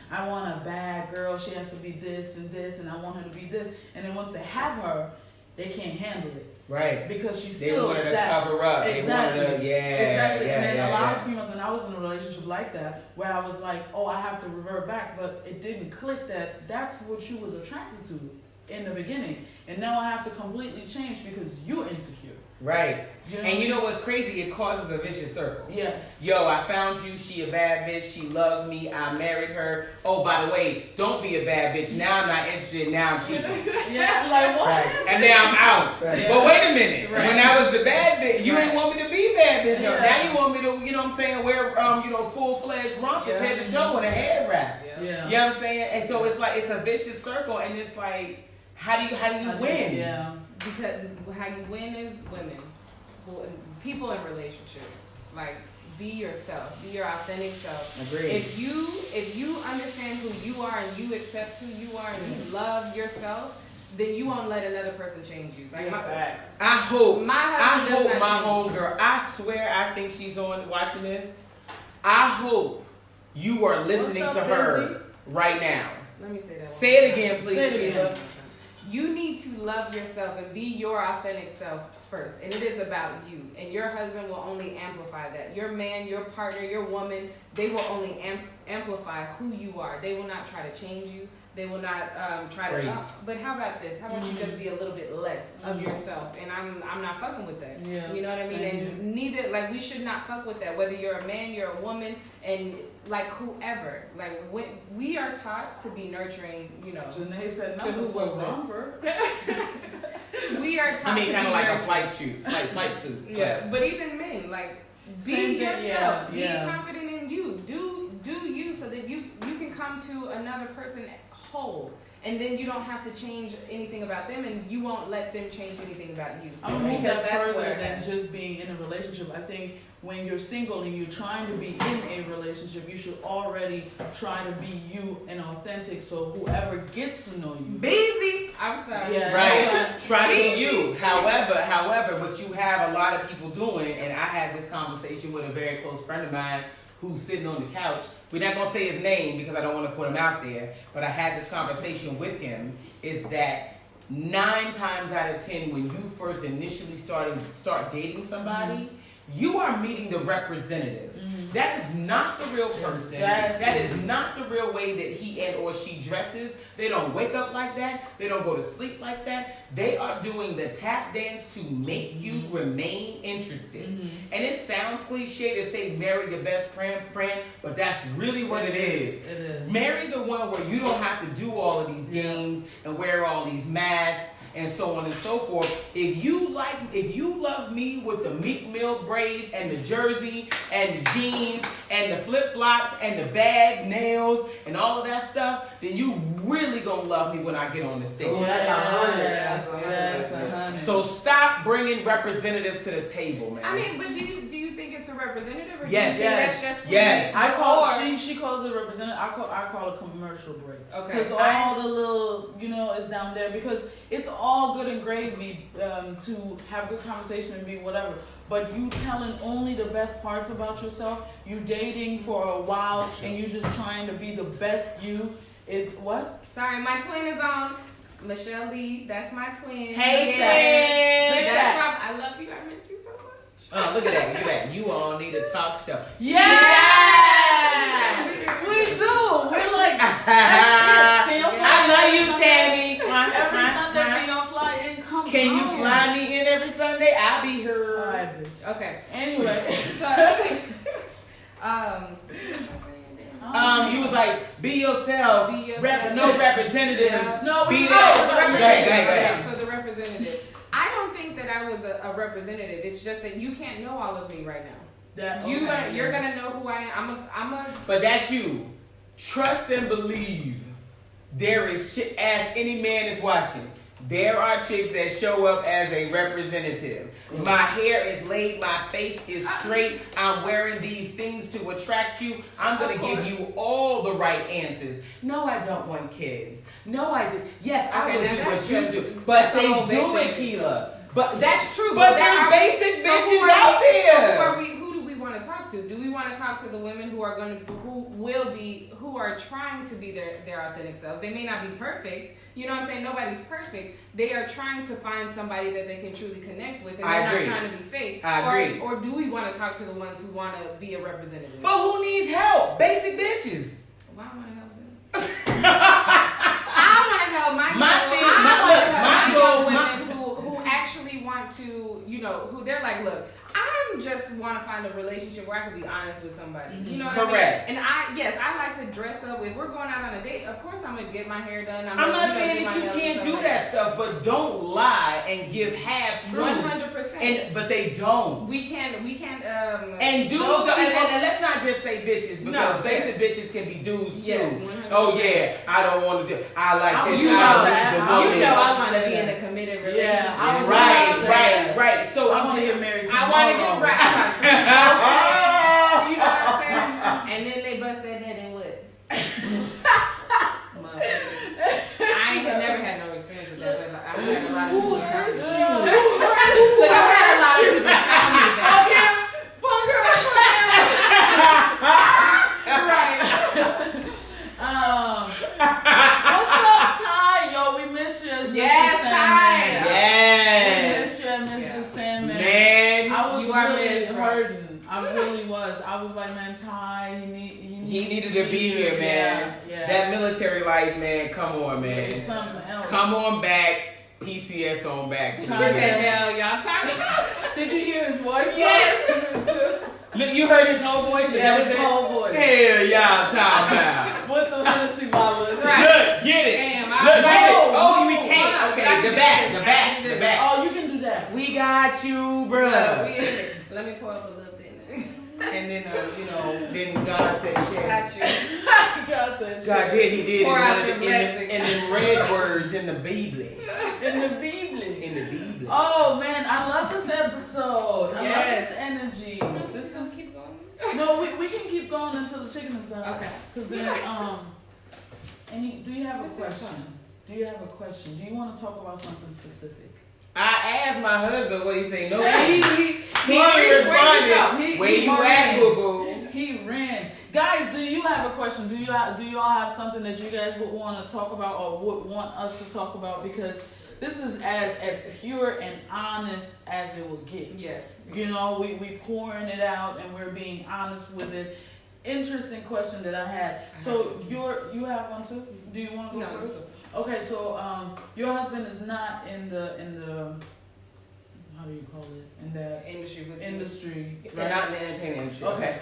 I want a bad girl. She has to be this and this, and I want her to be this. And then once they have her, they can't handle it. Right. Because she's They still wanted to that. cover up. Exactly. They wanted to, Exactly. And then a lot yeah. of females, and I was in a relationship like that, where I was like, oh, I have to revert back, but it didn't click that that's what you was attracted to in the beginning. And now I have to completely change because you're insecure. Right. You know? And you know what's crazy? It causes a vicious circle. Yes. Yo, I found you. She a bad bitch. She loves me. I married her. Oh, by the way, don't be a bad bitch. Now I'm not interested. Now I'm cheating. Yeah, like what? Right. And now I'm out. Right. But wait a minute. Right. When I was the bad bitch, you ain't want me to be bad bitch. No. Yeah. Now you want me to, you know what I'm saying, wear, full-fledged rompers, head to toe, and a hair wrap. Yeah. You know what I'm saying? And so it's like, it's a vicious circle, and it's like, how do you win? Yeah. Because how you win is women, people in relationships. Like, be yourself, be your authentic self. Agreed. If you understand who you are and you accept who you are and you love yourself, then you won't let another person change you. Like I hope my my husband homegirl, I swear I think she's on watching this. I hope you are listening What's to up, her Lizzie? right now. Let me say that. Say it again, please. Say it again. Tia. You need to love yourself and be your authentic self first. And it is about you. And your husband will only amplify that. Your man, your partner, your woman, they will only amplify who you are. They will not try to change you. They will not try to. Great. But how about this? How about you just be a little bit less of yourself? And I'm not fucking with that. Yeah, You know what I mean? same And neither, like, we should not fuck with that. Whether you're a man, you're a woman, and like whoever. Like, when we are taught to be nurturing. You know. Janae said To number who for will romper. We are taught I mean, to kind be of like a nurturing. flight suit. Yeah, but even men, like, be Same thing, yourself. yeah. Be confident in you. Do you so that you can come to another person whole, and then you don't have to change anything about them, and you won't let them change anything about you. I'm gonna move Because that that's further where- than just being in a relationship. I think when you're single and you're trying to be in a relationship, you should already try to be you and authentic. So whoever gets to know you, Busy. I'm sorry. Yeah. Right. Try to be you. However, what you have a lot of people doing, and I had this conversation with a very close friend of mine who's sitting on the couch. We're not gonna say his name because I don't want to put him out there, but I had this conversation with him, is that 9 times out of 10, when you first initially start dating somebody, you are meeting the representative. That is not the real person. Exactly. That is not the real way that he and or she dresses. They don't wake up like that. They don't go to sleep like that. They are doing the tap dance to make you remain interested. And it sounds cliche to say marry your best friend, but that's really what it is. It is. Marry the one where you don't have to do all of these games and wear all these masks and so on and so forth. If you love me with the Meek Mill braids and the jersey and the jeans and the flip flops and the bad nails and all of that stuff, then you really gonna love me when I get on the stage. Yes, 100. So stop bringing representatives to the table, man. I mean, but do you think it's a representative, or Yes. do you think Yes. that's just Yes. I call Or- she calls it representative. I call it commercial break. Okay. Because all the little is down there because it's all good and gravy to have good conversation and be whatever. But you telling only the best parts about yourself, you dating for a while and you just trying to be the best you is what? Sorry, my twin is on. Michelle Lee, that's my twin. Hey, twin. Split That's that. why I love you. I miss you so much. Oh, look at that. You all need to talk show. Yeah! We do. We're like, that's it. Can you fly I love every you, Sunday? Tammy. Every Sunday, can y'all fly in? Come Can you on. fly me in every Sunday? I'll be here. All right, bitch. Okay. Anyway, So, You was like, be yourself. Be yourself. No representatives. Yeah. no, we Be know that. the Go representative. ahead. So the representative. I don't think that I was a representative. It's just that you can't know all of me right now. That- You're okay. gonna know who I am. I'm a But that's you. trust and believe there is, as any man is watching, there are chicks that show up as a representative. My hair is laid, my face is straight, I'm wearing these things to attract you. I'm going to give you all the right answers. No, I don't want kids. No, I just, yes, I will do what you do. But they do it, Keela. But that's true. But there's basic bitches out there. Who do we want to talk to? Do we want to talk to the women who are who are trying to be their authentic selves? They may not be perfect. You know what I'm saying? Nobody's perfect. They are trying to find somebody that they can truly connect with, and they're not trying to be fake. I agree. Or do we want to talk to the ones who want to be a representative? But who needs help? Basic bitches. Well, I want to help them. I want to help my women who actually want to, who they're like, look, I just want to find a relationship where I can be honest with somebody. You know what Correct. I mean? And I like to dress up. If we're going out on a date, of course I'm going to get my hair done. I'm not saying that you can't do that stuff, but don't lie and give half truth. 100%. But they don't. We can't. And dudes, and let's not just say bitches, because basic bitches can be dudes too. Yes, 100%. Oh yeah, I don't want to do. I like this. I want to be in a committed relationship. Yeah, right. So I want to get married tomorrow. I want to get right. You know what I'm saying? And then they bust that nut and what? I ain't never had no experience with that, but I've had a lot of people tell me. But I've had a lot of people tell me that. Okay, fuck her. Right. What's up, Ty? Yo, we missed you as Yes, Mr. Sandman. Ty. We missed you as Mr. Sandman. Man, I was you are really missed, bro. hurting. I really was. I was like, man, Ty, he needed to be here, man. Yeah. That military life, man. Come on, man. It's something else. Come on back. PCS on back. What the hell y'all talking about? Did you hear his voice? Yes. Look, you heard his whole voice? Yeah, his whole voice. Hell, y'all talking about. With the Hennessy bottle. Right. Look, get it. Damn, Look, get it. Oh, we no, can't. no, Okay, the back. Oh, you can do that. We got you, bruh. Let me pour up a little bit. And then, then God said, share. Got you. God said, God did, he did. Pour out your And blessing. then red words in the Bible. In the Bible. In the Bible. Oh man, I love this episode. I love Yes. this energy. This is Keep going. no, we can keep going until the chicken is done. Okay. Because then, do you have a question? Do you have a question? Do you want to talk about something specific? I asked my husband what he say. No, He responded. Where you at, boo boo? He ran. Guys, do you have a question? Do you all have something that you guys would want to talk about or would want us to talk about? Because this is as pure and honest as it will get. Yes. We pouring it out and we're being honest with it. Interesting question that I had. So you have one too? Do you want to go first? Okay, so your husband is not in the how do you call it? In the industry. They're not in the entertainment industry. Okay.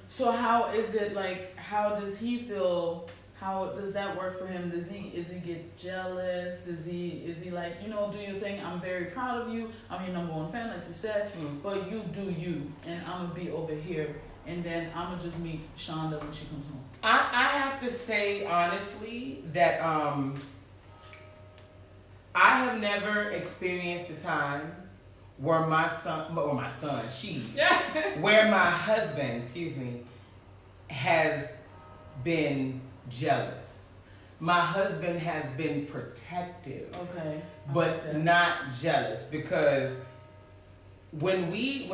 So how is it like? How does he feel? How does that work for him? Is he get jealous? Is he like, do your thing? I'm very proud of you. I'm your number one fan, like you said. But you do you, and I'm gonna be over here, and then I'm gonna just meet Shonda when she comes home. I have to say honestly that I have never experienced a time where where my husband, has been jealous. My husband has been protective. Okay. But not jealous, because when we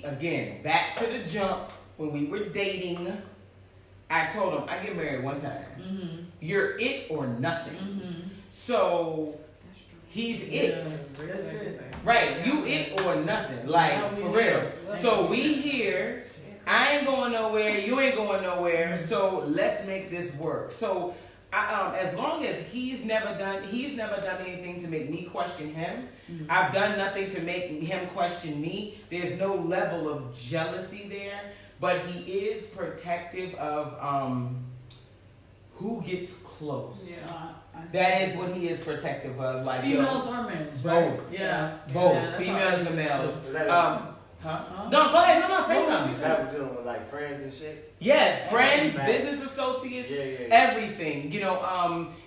again, back to the jump, when we were dating, I told him I get married one time. Mm-hmm. You're it or nothing. Mm-hmm. So he's it. That's it. Right. You it or nothing. Like, for real. So we here. I ain't going nowhere. You ain't going nowhere. So let's make this work. So as long as he's never done anything to make me question him. Mm-hmm. I've done nothing to make him question me. There's no level of jealousy there. But he is protective of who gets close. Yeah, that is what he is protective of. Like females or males, both. Yeah, both yeah, females and males. Huh? No, go ahead. No, say something. Is that we're dealing with like friends and shit? Yes, friends, Right. business associates, Yeah. everything.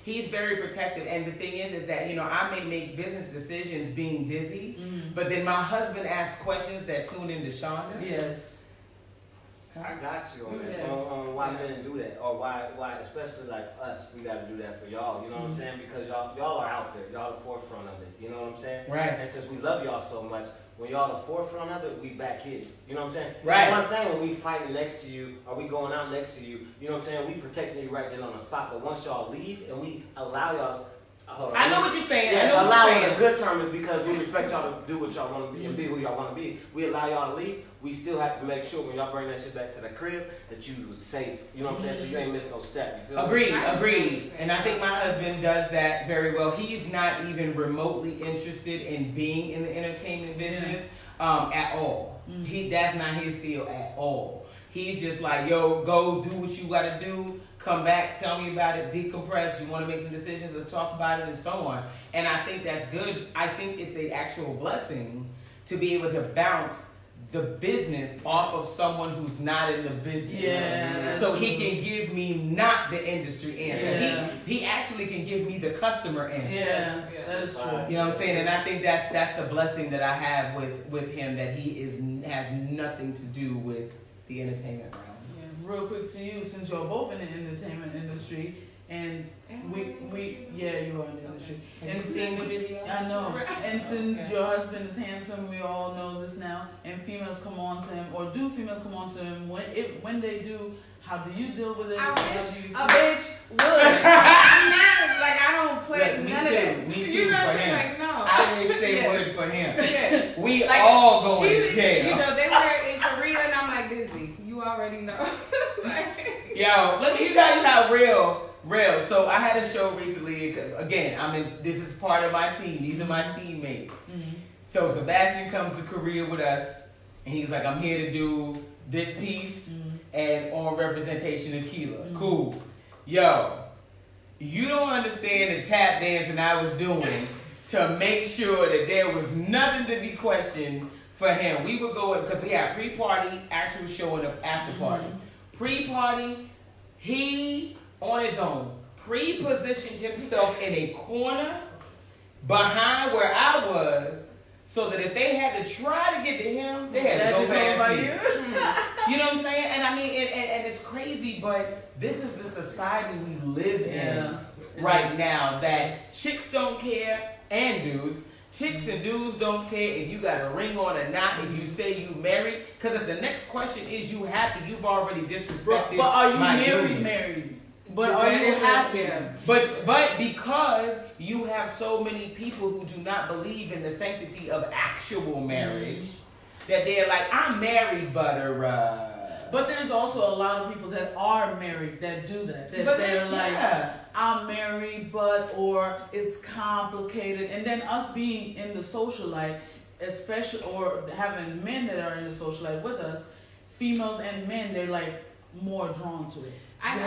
He's very protective, and the thing is that I may make business decisions being dizzy, but then my husband asks questions that tune into Shonda. Yes. I got you on that. Yes. Why men do that, or why, especially like us, we got to do that for y'all. You know what I'm saying? Because y'all are out there. Y'all the forefront of it. You know what I'm saying? Right. And since we love y'all so much, when y'all the forefront of it, we back here. You know what I'm saying? Right. It's one thing when we fighting next to you, or we going out next to you. You know what I'm saying? We protecting you right then on the spot. But once y'all leave and we allow y'all. I know what you're saying. Yeah, I know what allow you're in saying. a good term is because we respect y'all to do what y'all want to be and be who y'all want to be. We allow y'all to leave. We still have to make sure when y'all bring that shit back to the crib that you was safe. You know what I'm saying? So you ain't missed no step. You feel me? Agreed. And I think my husband does that very well. He's not even remotely interested in being in the entertainment business at all. That's not his field at all. He's just like, yo, go do what you gotta do. Come back, tell me about it, decompress. You want to make some decisions, let's talk about it, and so on. And I think that's good. I think it's an actual blessing to be able to bounce the business off of someone who's not in the business. Yeah. So he can give me not the industry answer. Yeah. He actually can give me the customer answer. Yeah, that is true. You know what I'm saying? And I think that's the blessing that I have with him, that he has nothing to do with the entertainment realm. Real quick to you, since you're both in the entertainment industry, and you are in the industry. And since I know, and since your husband is handsome, we all know this now. And females come on to him, or do females come on to him? When they do, how do you deal with it? I How wish do you a feel? bitch would. I'm not like I don't play Look, me none too, of that. me too You know what for I'm saying? him. Like no. I wish they Yes. would for him. Yes. We Like, all go she in was- jail. You know, they were in Korea, and I'm like, Dizzy, you already know. Yo, let me tell you how real. So I had a show recently. Again, this is part of my team. These are my teammates. So Sebastian comes to Korea with us, and he's like, I'm here to do this piece and on representation of Keela. Cool. Yo, you don't understand the tap dancing I was doing to make sure that there was nothing to be questioned for him. We would go in, because we had pre-party, actual show, and after party. Pre-party, he, on his own, pre-positioned himself in a corner behind where I was, so that if they had to try to get to him, they had to go past me. You know what I'm saying? And I mean, and it's crazy, but this is the society we live in right now, that chicks don't care, and dudes. Chicks and dudes don't care if you got a ring on or not, if you say you married. Because if the next question is you happy, you've already disrespected But are you my married? dude. Married? But are you happy? But because you have so many people who do not believe in the sanctity of actual marriage, that they're like, I'm married, But there's also a lot of people that are married that do that. That But they're like, yeah. I'm married, but, or it's complicated. And then us being in the social life, especially, or having men that are in the social life with us, females and men, they're like more drawn to it. I'll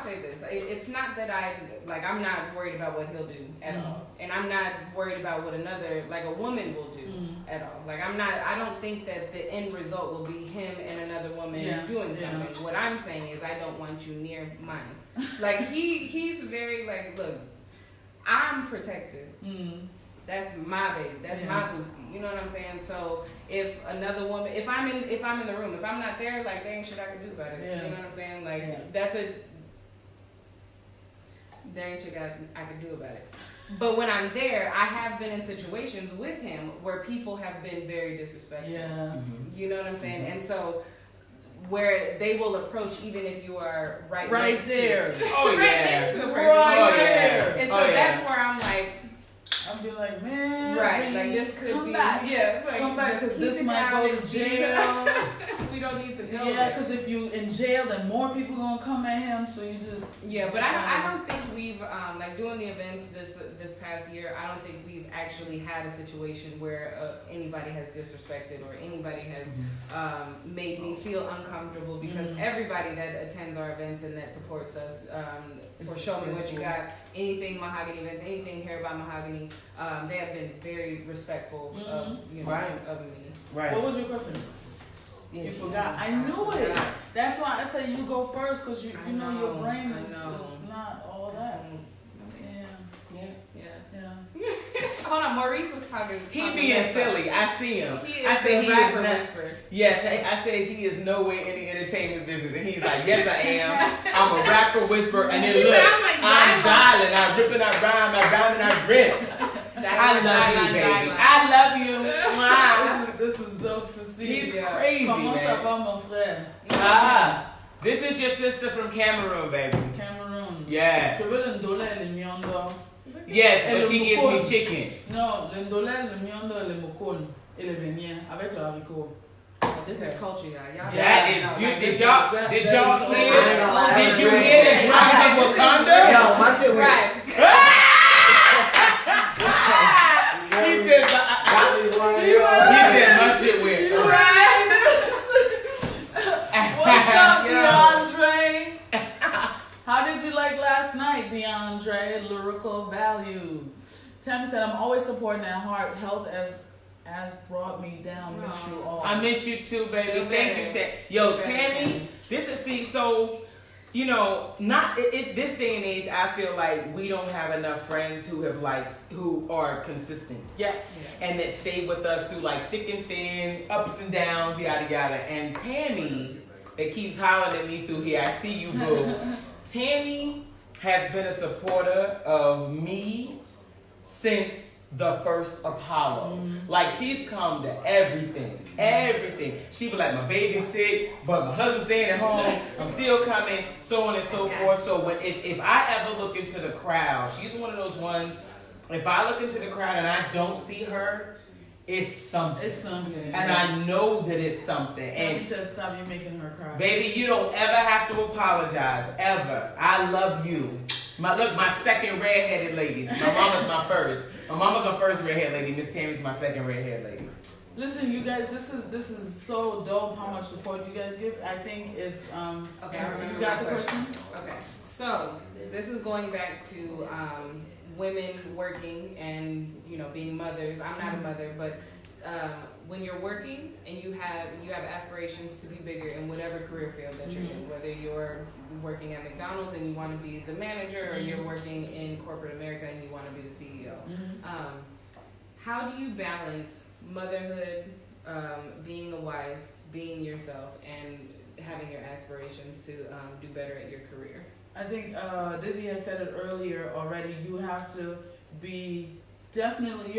say this. It's not that I'm not worried about what he'll do at all. And I'm not worried about what a woman will do at all. I don't think that the end result will be him and another woman doing something. Yeah. What I'm saying is I don't want you near mine. He's very look, I'm protected. That's my baby. That's my booski. You know what I'm saying? So if another woman, if I'm in the room, if I'm not there, there ain't shit I can do about it. You know what I'm saying? There ain't shit I can do about it. But when I'm there, I have been in situations with him where people have been very disrespectful. Yeah. You know what I'm saying? And so where they will approach even if you are right there. Oh yeah. Right next to a person. Right there. And so that's where I'm like, I'll be like, man, right, this could come be, back. yeah, Come back, because this might go to jail. we don't need to go Yeah, there. because if you in jail, then more people gonna come at him. So you just Yeah, but I don't think we've like doing the events this past year. I don't think we've actually had a situation where anybody has disrespected or anybody has made me feel uncomfortable because everybody that attends our events and that supports us for Show Me What You Got, anything mahogany events, anything Hair by Mahogany, they have been very respectful of of me. Right. What was your question? Yeah, You she- forgot. I knew it. That's why I say you go first because you know your brain I is know. not all that. Yeah. Yeah. Hold on, Maurice was talking. He being silly. I see him. He is I said the he rapper is not. whisperer. Yes, I said he is no way in the entertainment business, and he's like, yes, I am. I'm a rapper whisperer, and then He look, said, I'm I'm dialing, I rip and I rhyme, I rhyme and I rip. I love you, baby. I love you. Mwah. This is dope to see. He's crazy, Comment ça man. va, mon frère? This is your sister from Cameroon, baby. Cameroon. Yeah. Je veux le ndolé le miondo. Yes, Et but le she gives moukoun. me chicken. Non, le ndolé, le miondo, le moukoun et le beignet avec le haricot. This is culture, y'all. Y'all That is know, beautiful. like, Did this y'all that- did that y'all is hear? I ain't gonna lie, Did that's you great. hear the drums of Wakanda? Yo, my shit weird. Right. He said, Got me one of he yours. said my shit weird. Right? What's up, DeAndre? How did you like last night, DeAndre? Lyrical value. Tammy said, I'm always supporting at heart. Health has brought me down. Miss you all. I miss you too, baby. Feel Thank you, better. Yo, Feel better, Tammy. Tammy. This is so. You know, not this day and age. I feel like we don't have enough friends who are consistent Yes. and that stay with us through like thick and thin, ups and downs, yada yada. And Tammy, that keeps hollering at me through here. I see you, boo. Tammy has been a supporter of me since the first Apollo. Like, she's come to everything. She be like, my baby's sick, but my husband's staying at home. I'm still coming, so on and so forth. So if I ever look into the crowd, she's one of those ones, if I look into the crowd and I don't see her, it's something. It's something. And I know that it's something. Tammy And said, stop you making her cry. baby, you don't ever have to apologize, ever. I love you. My second redheaded lady. My mama's my first. My mama's my first redhead lady. Miss Tammy's my second redhead lady. Listen, you guys, this is so dope how much support you guys give. I think it's Okay, I remember you got my the question? Okay, so this is going back to women working and being mothers. I'm not a mother, but when you're working and you have aspirations to be bigger in whatever career field that you're in, whether you're working at McDonald's and you want to be the manager, or you're working in corporate America and you want to be the CEO. How do you balance motherhood, being a wife, being yourself, and having your aspirations to do better at your career? I think Dizzy has said it earlier already. You have to you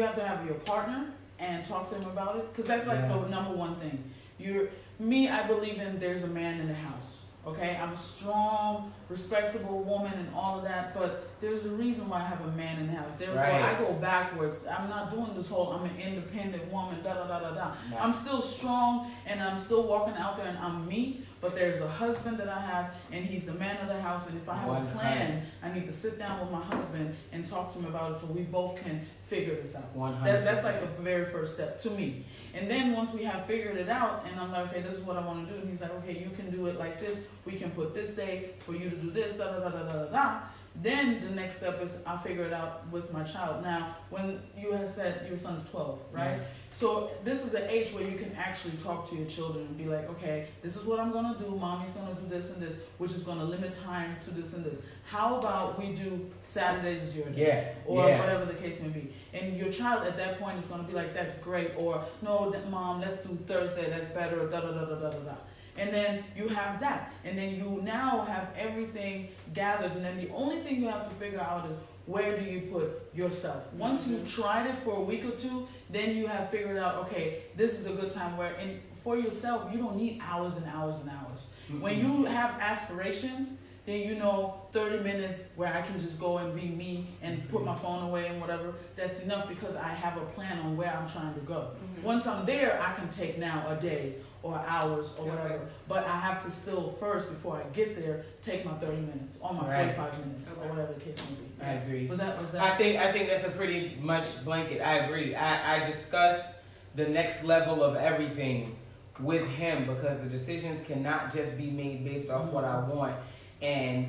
have to have your partner and talk to him about it, because that's like the number one thing. I believe in there's a man in the house. Okay, I'm a strong, respectable woman and all of that, but there's a reason why I have a man in the house. Therefore, I go backwards. I'm not doing this whole I'm an independent woman, da da da da da. No. I'm still strong and I'm still walking out there and I'm me, but there's a husband that I have and he's the man of the house, and if I have a plan, I need to sit down with my husband and talk to him about it so we both can figure this out. 100%. That's like the very first step to me. And then once we have figured it out, and I'm like, okay, this is what I want to do, and he's like, okay, you can do it like this. We can put this day for you to do this, da da da da da da da. Then the next step is I'll figure it out with my child. Now, when you have said your son's 12, right? Yeah. So this is an age where you can actually talk to your children and be like, okay, this is what I'm going to do. Mommy's going to do this and this, which is going to limit time to this and this. How about we do Saturdays is your day? Or whatever the case may be. And your child at that point is going to be like, that's great. Or, no, Mom, let's do Thursday. That's better. Da da da da da da da. And then you have that. And then you now have everything gathered. And then the only thing you have to figure out is, where do you put yourself? Once you've tried it for a week or two, then you have figured out, okay, this is a good time where, and for yourself, you don't need hours and hours and hours. When you have aspirations, then 30 minutes where I can just go and be me and put my phone away and whatever, that's enough because I have a plan on where I'm trying to go. Once I'm there, I can take now a day or hours or whatever. But I have to still first, before I get there, take my 30 minutes or my 45 minutes or whatever the case may be. I agree. Was that? I think that's a pretty much blanket. I agree. I discuss the next level of everything with him because the decisions cannot just be made based off what I want. And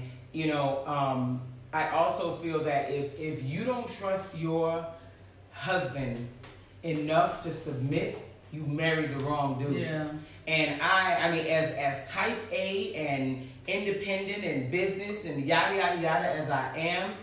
I also feel that if you don't trust your husband enough to submit, you married the wrong dude. Yeah. And I mean, as type A and independent and business and yada yada yada as I am,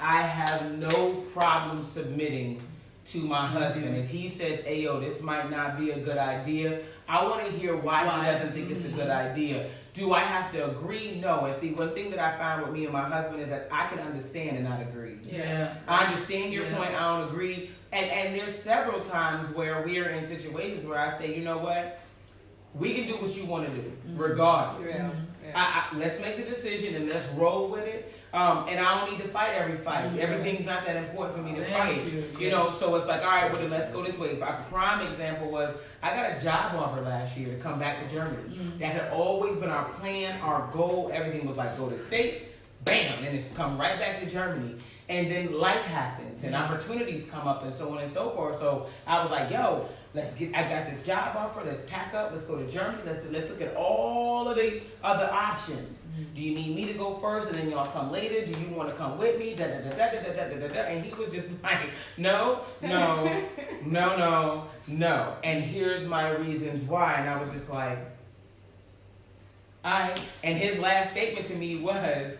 I have no problem submitting to my husband. If he says, "Hey, yo, this might not be a good idea," I want to hear why he doesn't think it's a good idea. Do I have to agree? No. And see, one thing that I find with me and my husband is that I can understand and not agree. Yeah. I understand your point. I don't agree. And there's several times where we're in situations where I say, you know what? We can do what you want to do, regardless. Yeah. Let's make the decision and let's roll with it. And I don't need to fight every fight. Everything's not that important for me to fight. You know, so it's like, all right, well, then let's go this way. A prime example was I got a job offer last year to come back to Germany. That had always been our plan, our goal. Everything was like, go to the States, bam, and it's come right back to Germany. And then life happens and opportunities come up and so on and so forth. So I was like, yo, I got this job offer, let's pack up, let's go to Germany, let's look at all of the other options. Do you need me to go first and then y'all come later? Do you want to come with me? And he was just like, no. And here's my reasons why. And I was just like, and his last statement to me was,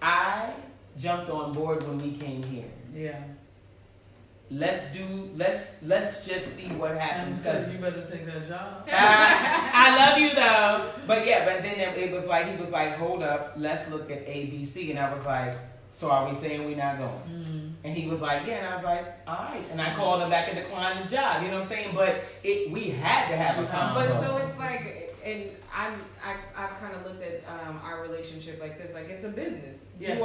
I jumped on board when we came here. Yeah. Let's just see what happens. Because you better take that job. I love you though. But then it was like, he was like, hold up, let's look at ABC. And I was like, so are we saying we're not going? And he was like, yeah. And I was like, all right. And I called him back and declined the job. You know what I'm saying? But we had to have a conversation. But so it's like, and I've kind of looked at our relationship like this, like it's a business. Yes.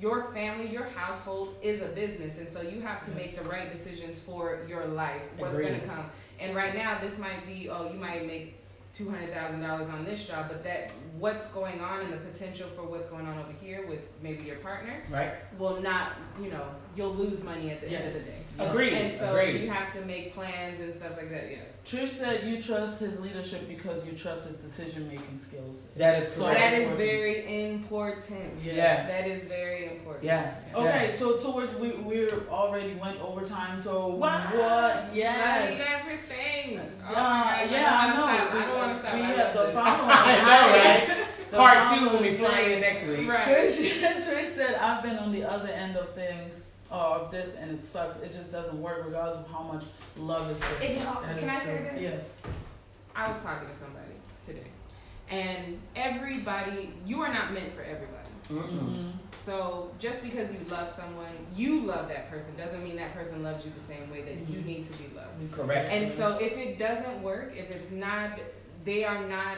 Your family, your household is a business, and so you have to make the right decisions for your life. What's going to come? And right now, this might be, you might make $200,000 on this job, but what's going on and the potential for what's going on over here with maybe your partner, right, will not, you'll lose money at the end of the day. Agreed. And so you have to make plans and stuff like that. Yeah. Trish said you trust his leadership because you trust his decision-making skills. That is correct. That is very important. Yes. That is very important. Yeah. Okay, so towards we already went overtime. So what? Yes. You guys were staying. I know. I don't want to stop. We have the following. Right? Part 2 when we fly in next week. Right. Trish said, I've been on the other end of things. Of this, and it sucks. It just doesn't work regardless of how much love is there. Can I say this? Yes. I was talking to somebody today, and you are not meant for everybody. Mm-hmm. So just because you love someone, you love that person, doesn't mean that person loves you the same way that you need to be loved. Correct. And so if it doesn't work, if it's not, they are not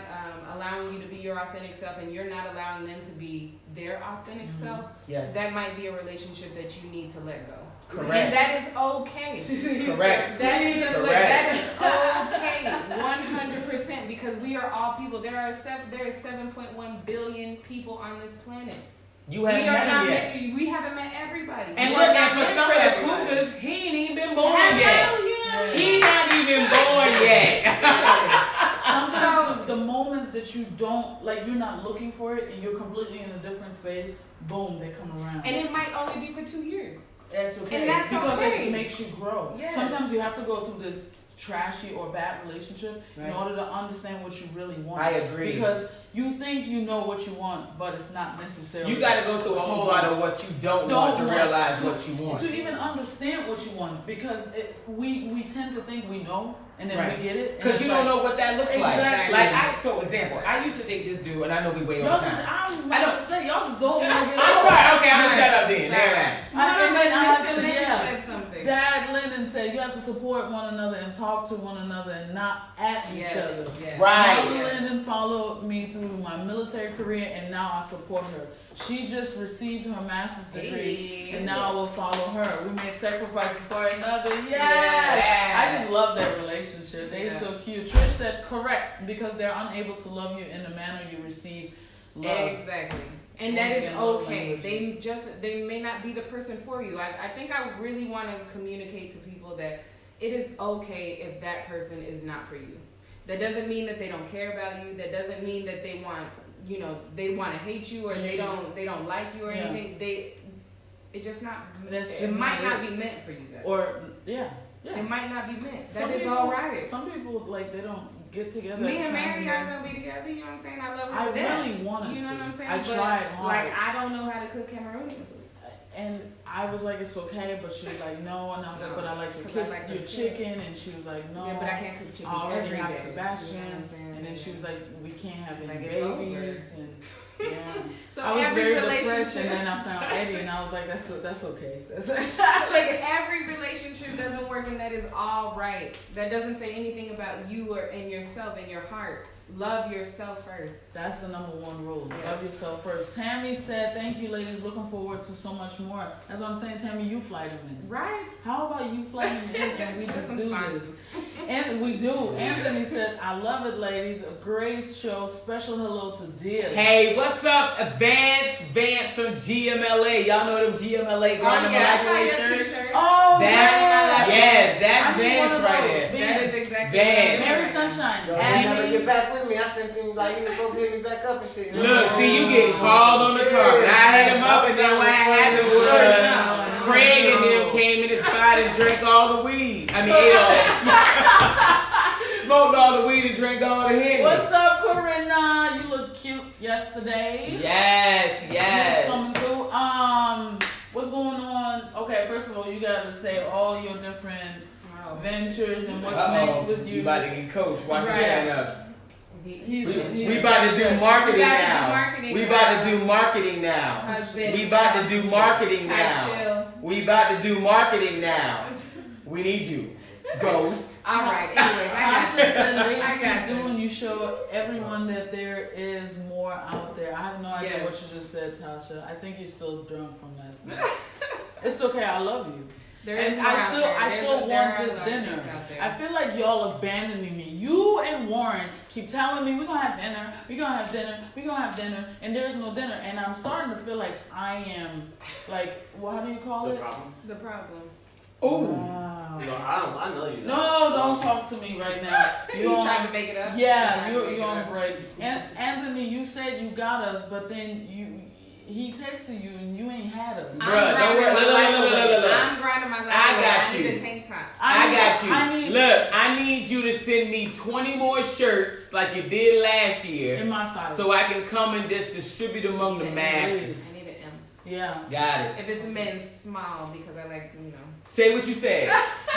allowing you to be your authentic self, and you're not allowing them to be their authentic self, that might be a relationship that you need to let go. Correct. And that is okay. Correct. That is okay. 100%, because we are all people. There is 7.1 billion people on this planet. You haven't met him yet. We haven't met everybody. And look, and for some of the cougars, he ain't even been born yet. He not even born yet. Sometimes the moments that you don't, like, you're not looking for it and you're completely in a different space, boom, they come around. And it might only be for 2 years. That's okay. And that's because okay. It makes you grow. Yes. Sometimes you have to go through this trashy or bad relationship in order to understand what you really want. I agree. Because you think you know what you want, but it's not necessarily. You got to go through a whole lot of what you don't want to realize what you want. To even understand what you want, because we tend to think we know, and then we get it. Because you don't know what that looks like. Exactly. Example, I used to date this dude, and I know we way over time. I don't say y'all just go over and get it. I'm sorry. Okay, I'm gonna shut up then. Said something. Dad Lennon said you have to support one another and talk to one another and not at each other. Yes. Right. Mama Lennon followed me through my military career and now I support her. She just received her master's degree and now I will follow her. We made sacrifices for another. Yes! Yeah. I just love that relationship. They're so cute. Trish said correct because they're unable to love you in the manner you receive love. Exactly. And Once that is again, love okay. languages. They may not be the person for you. I think I really want to communicate to people that it is okay if that person is not for you. That doesn't mean that they don't care about you. That doesn't mean that they want, they want to hate you or they don't like you or anything. It just not. It might not be meant for you guys. Or It might not be meant. Some That is people- all right. Some people they don't get together. Me at and the time Mary are gonna be together. You know what I'm saying? I love her. I to death. really wanted You know to. what I'm saying? I But, tried hard. Like I don't know how to cook Cameroonian food. And I was like, it's okay, but she was like, no. And I was like, but I like your, 'Cause I like your the chicken. And she was like, no. Yeah, but I can't cook chicken I already every have day. Sebastian. You know what I'm saying? And then she was like, we can't have any Like, it's over. babies. And yeah. So I was every very depressed. relationship, And then I found Eddie. And I was like, that's okay. like every relationship doesn't work, and that is all right. That doesn't say anything about you or in yourself and your heart. Love yourself first. That's the number one rule. Yeah. Love yourself first. Tammy said, thank you, ladies. Looking forward to so much more. That's what I'm saying, Tammy. You fly them in. Right? How about you fly them in and we Put just some do sponsors. this? And we do. Anthony said, I love it, ladies. A great show. Special hello to Dear. Hey, what's up, Vance from GMLA? Y'all know them GMLA Oh Garden yeah, I saw Library your shirts? t-shirt. Oh, That's, yeah. yes, that's I need one Vance of right those. there. That is Vance. exactly Vance. what I'm Mary doing. Sunshine. Yo, he never Abby. get back with me. I sent him like he was supposed to hit me back up and shit. Look, see, you get called on the carpet. I hit him up, and then what happened was Craig and them came in the spot and drank all the weed. I mean, ate all, smoked all the weed and drank all the Henny. What's up, Corinna? You look cute yesterday. Yes, Yes, yes. coming through. What's going on? Okay, first of all, you gotta say all your different ventures and what's next with you. You about to get coached. Watch your Right. stand up. He's We about to do marketing We gotta do now. marketing We now. about to do marketing now. Husband, We about to do marketing Type now. chill. We about to do marketing now. We need you. Ghost. All right. Anyways, Tasha said, I ladies, got keep doing. You show everyone that there is more out there. I have no idea Yes. what you just said, Tasha. I think you're still drunk from last night. It's okay. I love you. There is And more out there. I There's still a- there want are a this lot of dinner. things out there. I feel like y'all abandoning me. You and Warren keep telling me we're gonna have dinner, we're gonna have dinner, we're gonna have dinner, and there's no dinner. And I'm starting to feel like I am like, well, how do you call The it? problem? The problem. Ooh. Wow. No, I know you. No, don't talk to me right now. You trying to make it up? Yeah, You're trying to you're make it on up. break. And Anthony, you said you got us, but then he texted you and you ain't had us. Bruh, don't worry. Look. I'm grinding my life. I got I need you. a tank top. I got you. I need Look, I need you to send me 20 more shirts like you did last year, in my size. so I can come and just distribute among the I masses. need an M. Yeah. Got it. If it's men's, small because I like, Say what you said.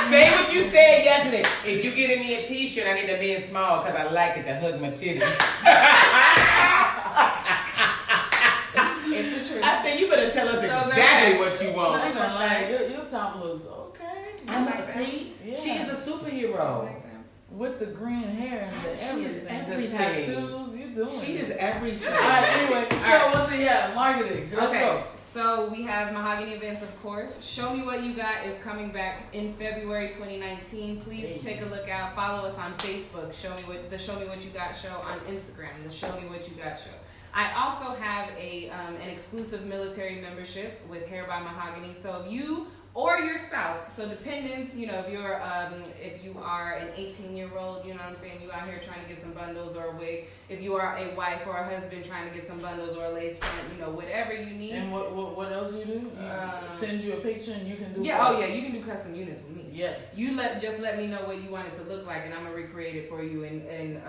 Say what you said yesterday. If you get me a t-shirt, I need to be in small because I like it to hug my titties. It's the truth. I said, you better tell us Those are exactly facts. what you I want. ain't gonna lie, your top looks okay. I'm not see. Yeah. She is a superhero. With the green hair and the She is everything, the everything. tattoos, you doing She it. is everything. All right, anyway, so what's it? Yeah, marketing. Let's Okay, go. so we have Mahogany Events, of course. Show Me What You Got is coming back in February 2019. Please take a look out. Follow us on Facebook. Show Me What You Got show on Instagram. The Show Me What You Got show. I also have an exclusive military membership with Hair by Mahogany. So if you or your spouse, so dependents, if you are an 18-year-old, you know what I'm saying, you out here trying to get some bundles or a wig. If you are a wife or a husband trying to get some bundles or a lace front, whatever you need. And what else you do? You send you a picture and you can do. Yeah, oh yeah, you can do custom units with me. Yes. You just let me know what you want it to look like, and I'm gonna recreate it for you and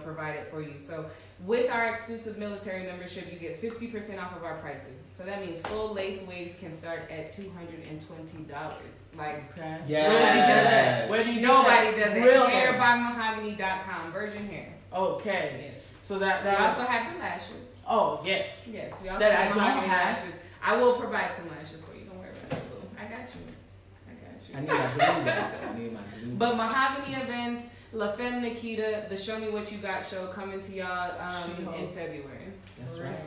provide it for you. So with our exclusive military membership, you get 50% off of our prices. So that means full lace wigs can start at $220. Like, Okay. Yeah. Where do you do that? Where do you do nobody that? does it. Real hair. Hairbymahogany.com, virgin hair. Okay. Yeah. So We that also have the lashes. Oh yeah. Yes, we also That have I don't mahogany have. lashes. I will provide some lashes for you. Don't worry about it, boo. I got you. I need my glue back though. I need my glue. But Mahogany Events, La Femme Nikita, the Show Me What You Got show coming to y'all in February. That's Right. right.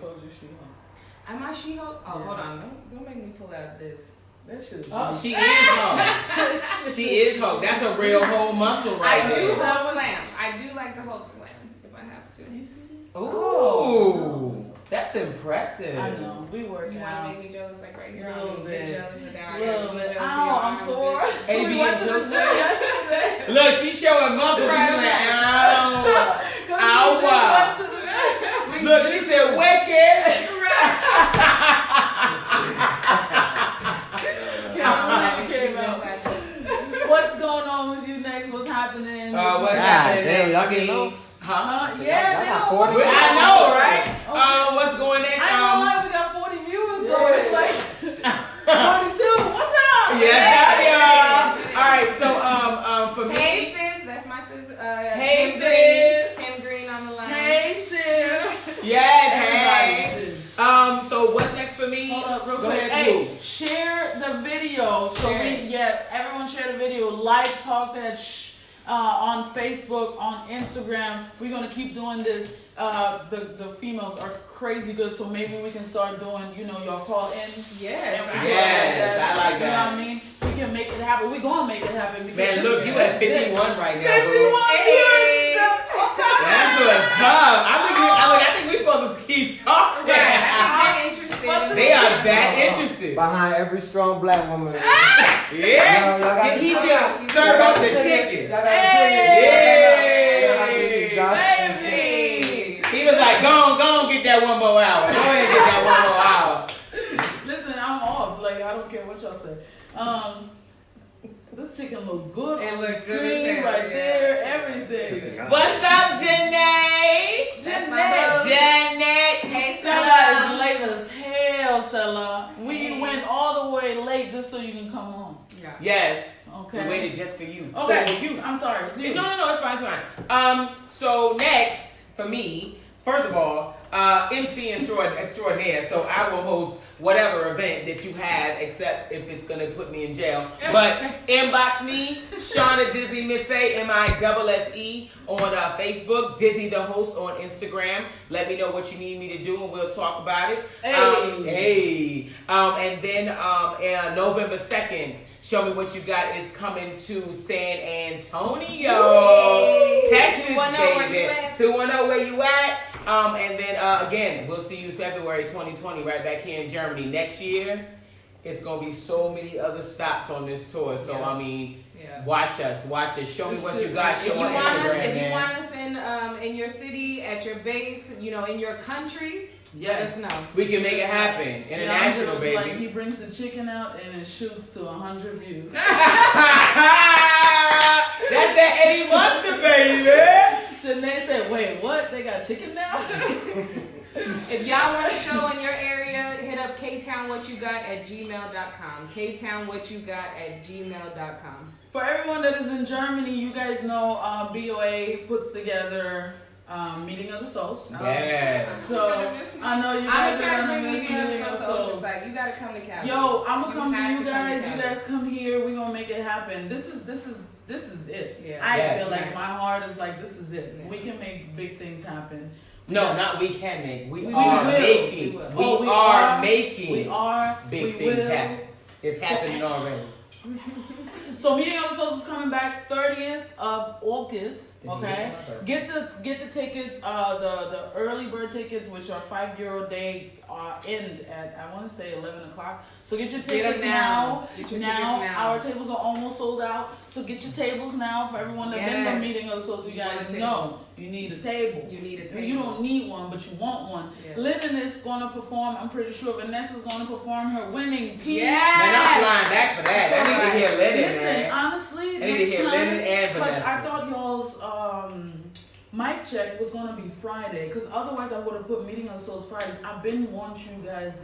Am I She-Hulk? Oh, hold on. Don't make me pull out this. That shit. Oh, she is Hulk. She is Hulk. That's a real whole muscle right I do there. Hulk slam. I do like the Hulk slam if I have to. You see that? Ooh, that's impressive. I know. We work You want to out. make me jealous like right here? Little I'm bit. jealous of down Little here. bit. Jealous of Ow, your I'm arms, sore. bitch. Hey, We be went to the Joseph. gym yesterday. Look, she's showing muscle. She's like, ow. Cause we Ow, just wow. went to the we Look, she just- said, wicked. What's going on with you next? What's happening? What's God happening damn, next y'all getting week? off? Huh? Yeah, Y'all they got don't 40 want I know, right? Okay. What's going next? I ain't gonna lie, we got 40 viewers though. It's like 42. What's up? Yes, y'all. All right, so for me, Hey sis, that's my sis. Hey, Kim sis. Green. Kim Green on the line. Hey sis. yes, Everybody hey. sis. So what's next for me? Hold up real Go quick. ahead, Hey, Blue. share the video. So Share everyone share the video. Like, talk that on Facebook, on Instagram. We're gonna keep doing this. The females are crazy good, so maybe we can start doing, y'all call in. Yes. And we Yes, I like You know that. what I mean? We can make it happen. We're gonna make it happen. Because Man, look, you at 51 right now, 51 bro. viewers. That's what's up. I think we're supposed to keep talking. Right. I think they're interested. They are that interested. Behind every strong black woman. Yeah. Y'all got Did he the- just serve up the chicken? Y'all got the Hey. chicken. Baby. He was like, go on, get that one more hour. Go ahead and get that one more hour. Listen, I'm off. Like, I don't care what y'all say. This chicken look good It on the looks good screen as hell, right yeah. there. Everything. What's up, Janae? That's my Jeanette. boo. Janet. Hey, Sella is Sella. late as hell, Sella. We Hey. went all the way late just so you can come on. Yeah. Yes. Okay. We waited just for you. Okay. For you. I'm sorry. It's you. No, it's fine, it's fine. So next, for me, first of all, MC extraordinaire, so I will host whatever event that you have, except if it's gonna put me in jail. But inbox me, Shauna Dizzy Missay, MISSE on Facebook, Dizzy the host on Instagram. Let me know what you need me to do, and we'll talk about it. Hey. And then November 2nd, Show Me What You Got is coming to San Antonio, Yay. Texas, 210 where baby. you at? 210 where you at? And then again, we'll see you February 2020 right back here in Germany. Next year, it's gonna be so many other stops on this tour. So Yeah. I mean, Yeah. watch us. Show me what you got. If Show you on want us, Instagram, if you man. want us in your city, at your base, in your country, let us Yes. know. We can make it happen. International, Deandra was baby. like, he brings the chicken out and it shoots to 100 views. That's that Eddie Mustard, baby. Janae said, wait, what? They got chicken now? If y'all want a show in your area, hit up ktownwhatyougot@gmail.com. ktownwhatyogot@gmail.com. For everyone that is in Germany, you guys know BOA puts together Meeting of the Souls. Yes. So I know you guys are I'm gonna trying to miss bring Meeting you of the to Souls. Oceanside. You gotta come to Cali. Yo, I'm gonna come to have you to guys. Cali. You guys come here. We're gonna make it happen. This is it. Yeah. I Yes. feel like Nice. my heart is like this is it. Yeah. We can make big things happen. No, not we can make. We We are will. making. We will. We Oh, we are are. making. We are. Big we things will. happen. It's happening already. So Meeting of the Souls is coming back 30th of August. Okay, get the tickets. The early bird tickets, which are €5 day, end at I want to say 11 o'clock. So get your tickets now. Get your Now tickets now. our tables are almost sold out. So get your tables now for everyone that's been to Yes. Meeting of the Souls. You You want guys a table. know you need a table. You need a table. You don't need one, but you want one. Yeah. Lyndon is going to perform. I'm pretty sure Vanessa's going to perform her winning piece. Yes. Man, I'm flying back for that. I need to hear Lennon, Listen, man. honestly, I need to next hear time, Lennon and because Vanessa. I thought y'all's mic check was gonna be Friday, because otherwise I would have put Meeting of the Souls Fridays. I've been wanting you guys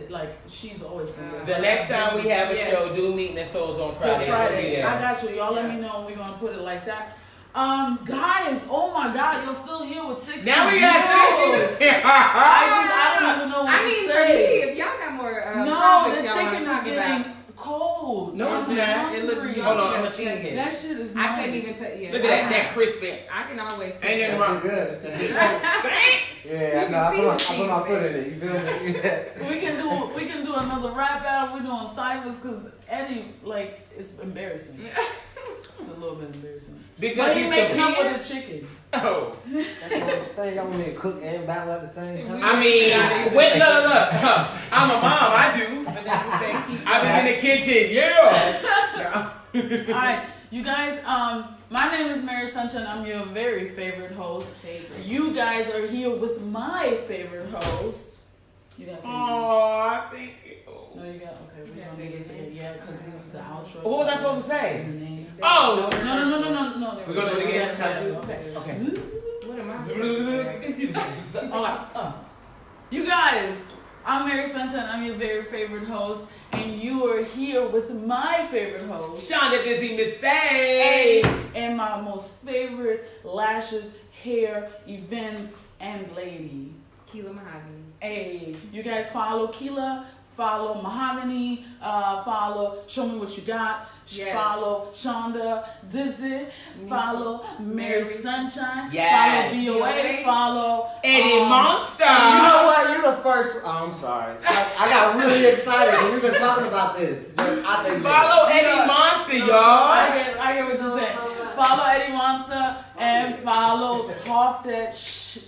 she's always gonna The next time we have a Yes. show, do Meeting the Souls on Good Friday. Friday. We'll be I there. got you. Y'all let me know and we're gonna put it like that. Guys, oh my God, you're still here with 60 Now we got views. 60. I don't even know what I to mean, for say. me, if y'all got more No, topics the y'all wanna chicken is talk getting about. cold. cold. No, it's I'm not. hungry. It look- Hold on, I'm That's gonna check good. it. That shit is I nice. couldn't even tell. Yeah, Look at that crispy. I can always. Ain't tell. that That's right? good. You Yeah, I know. can I see put the my cheese, foot in it. You feel me? Yeah. We can do another rap battle. We're doing ciphers because Eddie, like, it's embarrassing. It's a little bit embarrassing. Because But he he's making up competing? with the chicken. Oh. That's what I'm saying. Y'all want me to cook and battle at the same time? I mean, wait, look. I'm a mom, I do. But that's the same keep I've been in the kitchen, yeah. All right, you guys. My name is Mary Sunshine. I'm your very favorite host. You guys are here with my favorite host. You guys. Oh, thank you. No, you got okay. We're Yeah, gonna say do this it. again. Yeah, because this is the outro. What was I supposed to say? The name. Oh! No. We're gonna do it again? Okay. Okay. What am I supposed to say? Okay. You guys, I'm Mary Sunshine. I'm your very favorite host, and you are here with my favorite host. Shonda Dizzy Miss Say. And my most favorite lashes, hair, events, and lady. Keela Mahogany. Hey, you guys follow Keela, follow Mahogany, follow Show Me What You Got, Yes. follow Shonda Dizzy, follow Mary Sunshine, Yes. follow BOA, follow Eddie Monster. You know what? You're the first. Oh, I'm sorry. I got really excited because we've been talking about this. But I take Follow Eddie Monster, y'all. I get what you're saying. Follow Eddie Monster and follow Talk That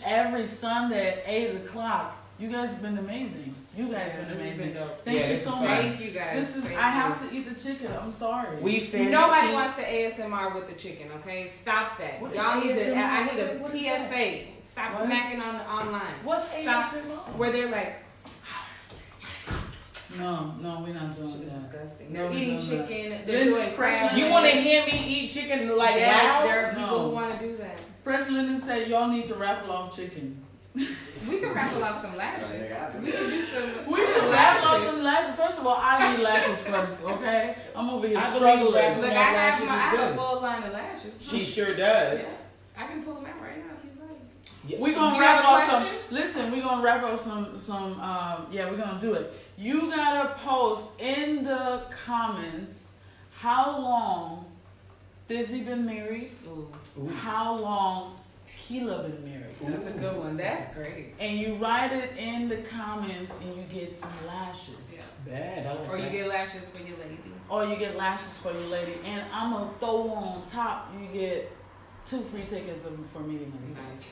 every Sunday at 8 o'clock. You guys have been amazing. You guys have been amazing. Thank Yeah, you this so is much. fun. Thank you guys. This is. Thank I you. have to eat the chicken. I'm sorry. We finna Nobody eat. wants to ASMR with the chicken, okay? Stop that. What is Y'all need to. ASMR? I need a What is that? PSA. Stop What? smacking on online. What's Stop. ASMR? Where they're like, No, we're not doing shit is that. disgusting. No, They're we're eating doing that. chicken. Then They're doing fresh crab. You want to hear me eat chicken like Yes, loud? there are people No. who want to do that. Fresh Linden said y'all need to raffle off chicken. We can raffle off some lashes. We can do some. We should raffle off some lashes. First of all, I need lashes first, okay? I'm over here I believe struggling. raffle- Look, I Lashes is have good. a full line of lashes. She sure does. Yes. I can pull them out right now if you'd like. Yeah. We're gonna Do you have raffle a off some. question? Listen, we're gonna raffle off some. Yeah, we're gonna do it. You gotta post in the comments how long Dizzy been married, Ooh. how long Keela been married, That's a good one. That's great. and you write it in the comments, and you get some lashes. Yeah. Bad. I like Or you that. get lashes for your lady. Or you get lashes for your lady, and I'm gonna throw on top. You get 2 free tickets for meeting of the souls.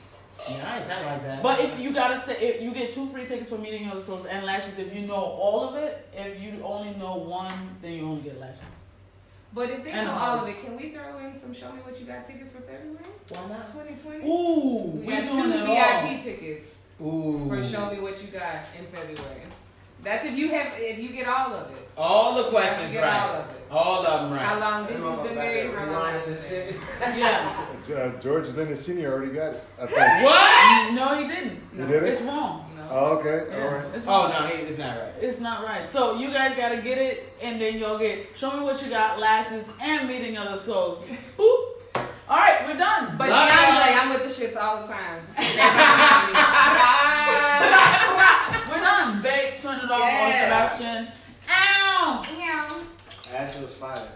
Nice. I like that. But if you gotta say, if you get 2 free tickets for meeting of the souls and lashes, if you know all of it, if you only know one, then you only get lashes. But if they And know a all hug. of it, can we throw in some Show Me What You Got tickets for February Why not? 2020? Ooh, We we're got doing 2 it all. VIP tickets Ooh. for Show Me What You Got in February. That's if you get all of it. All the questions Get right. all of it. All of them How right. long this has been married? How long Rewind has and it shit. Yeah. George Linden Sr. already got it, I think. What? No, he didn't. You did It's it? wrong. No. Oh, okay. Yeah, All right. it's Oh wrong. no, it's not right. It's not right. So you guys gotta get it, and then you'll get Show Me What You Got, lashes, and meeting other souls. Boop. All right, we're done. But Love DeAndre, y'all. I'm with the shits all the time. We're done. Bake, turn it off, Yeah. on Sebastian. Ow! Yeah. That shit was fire.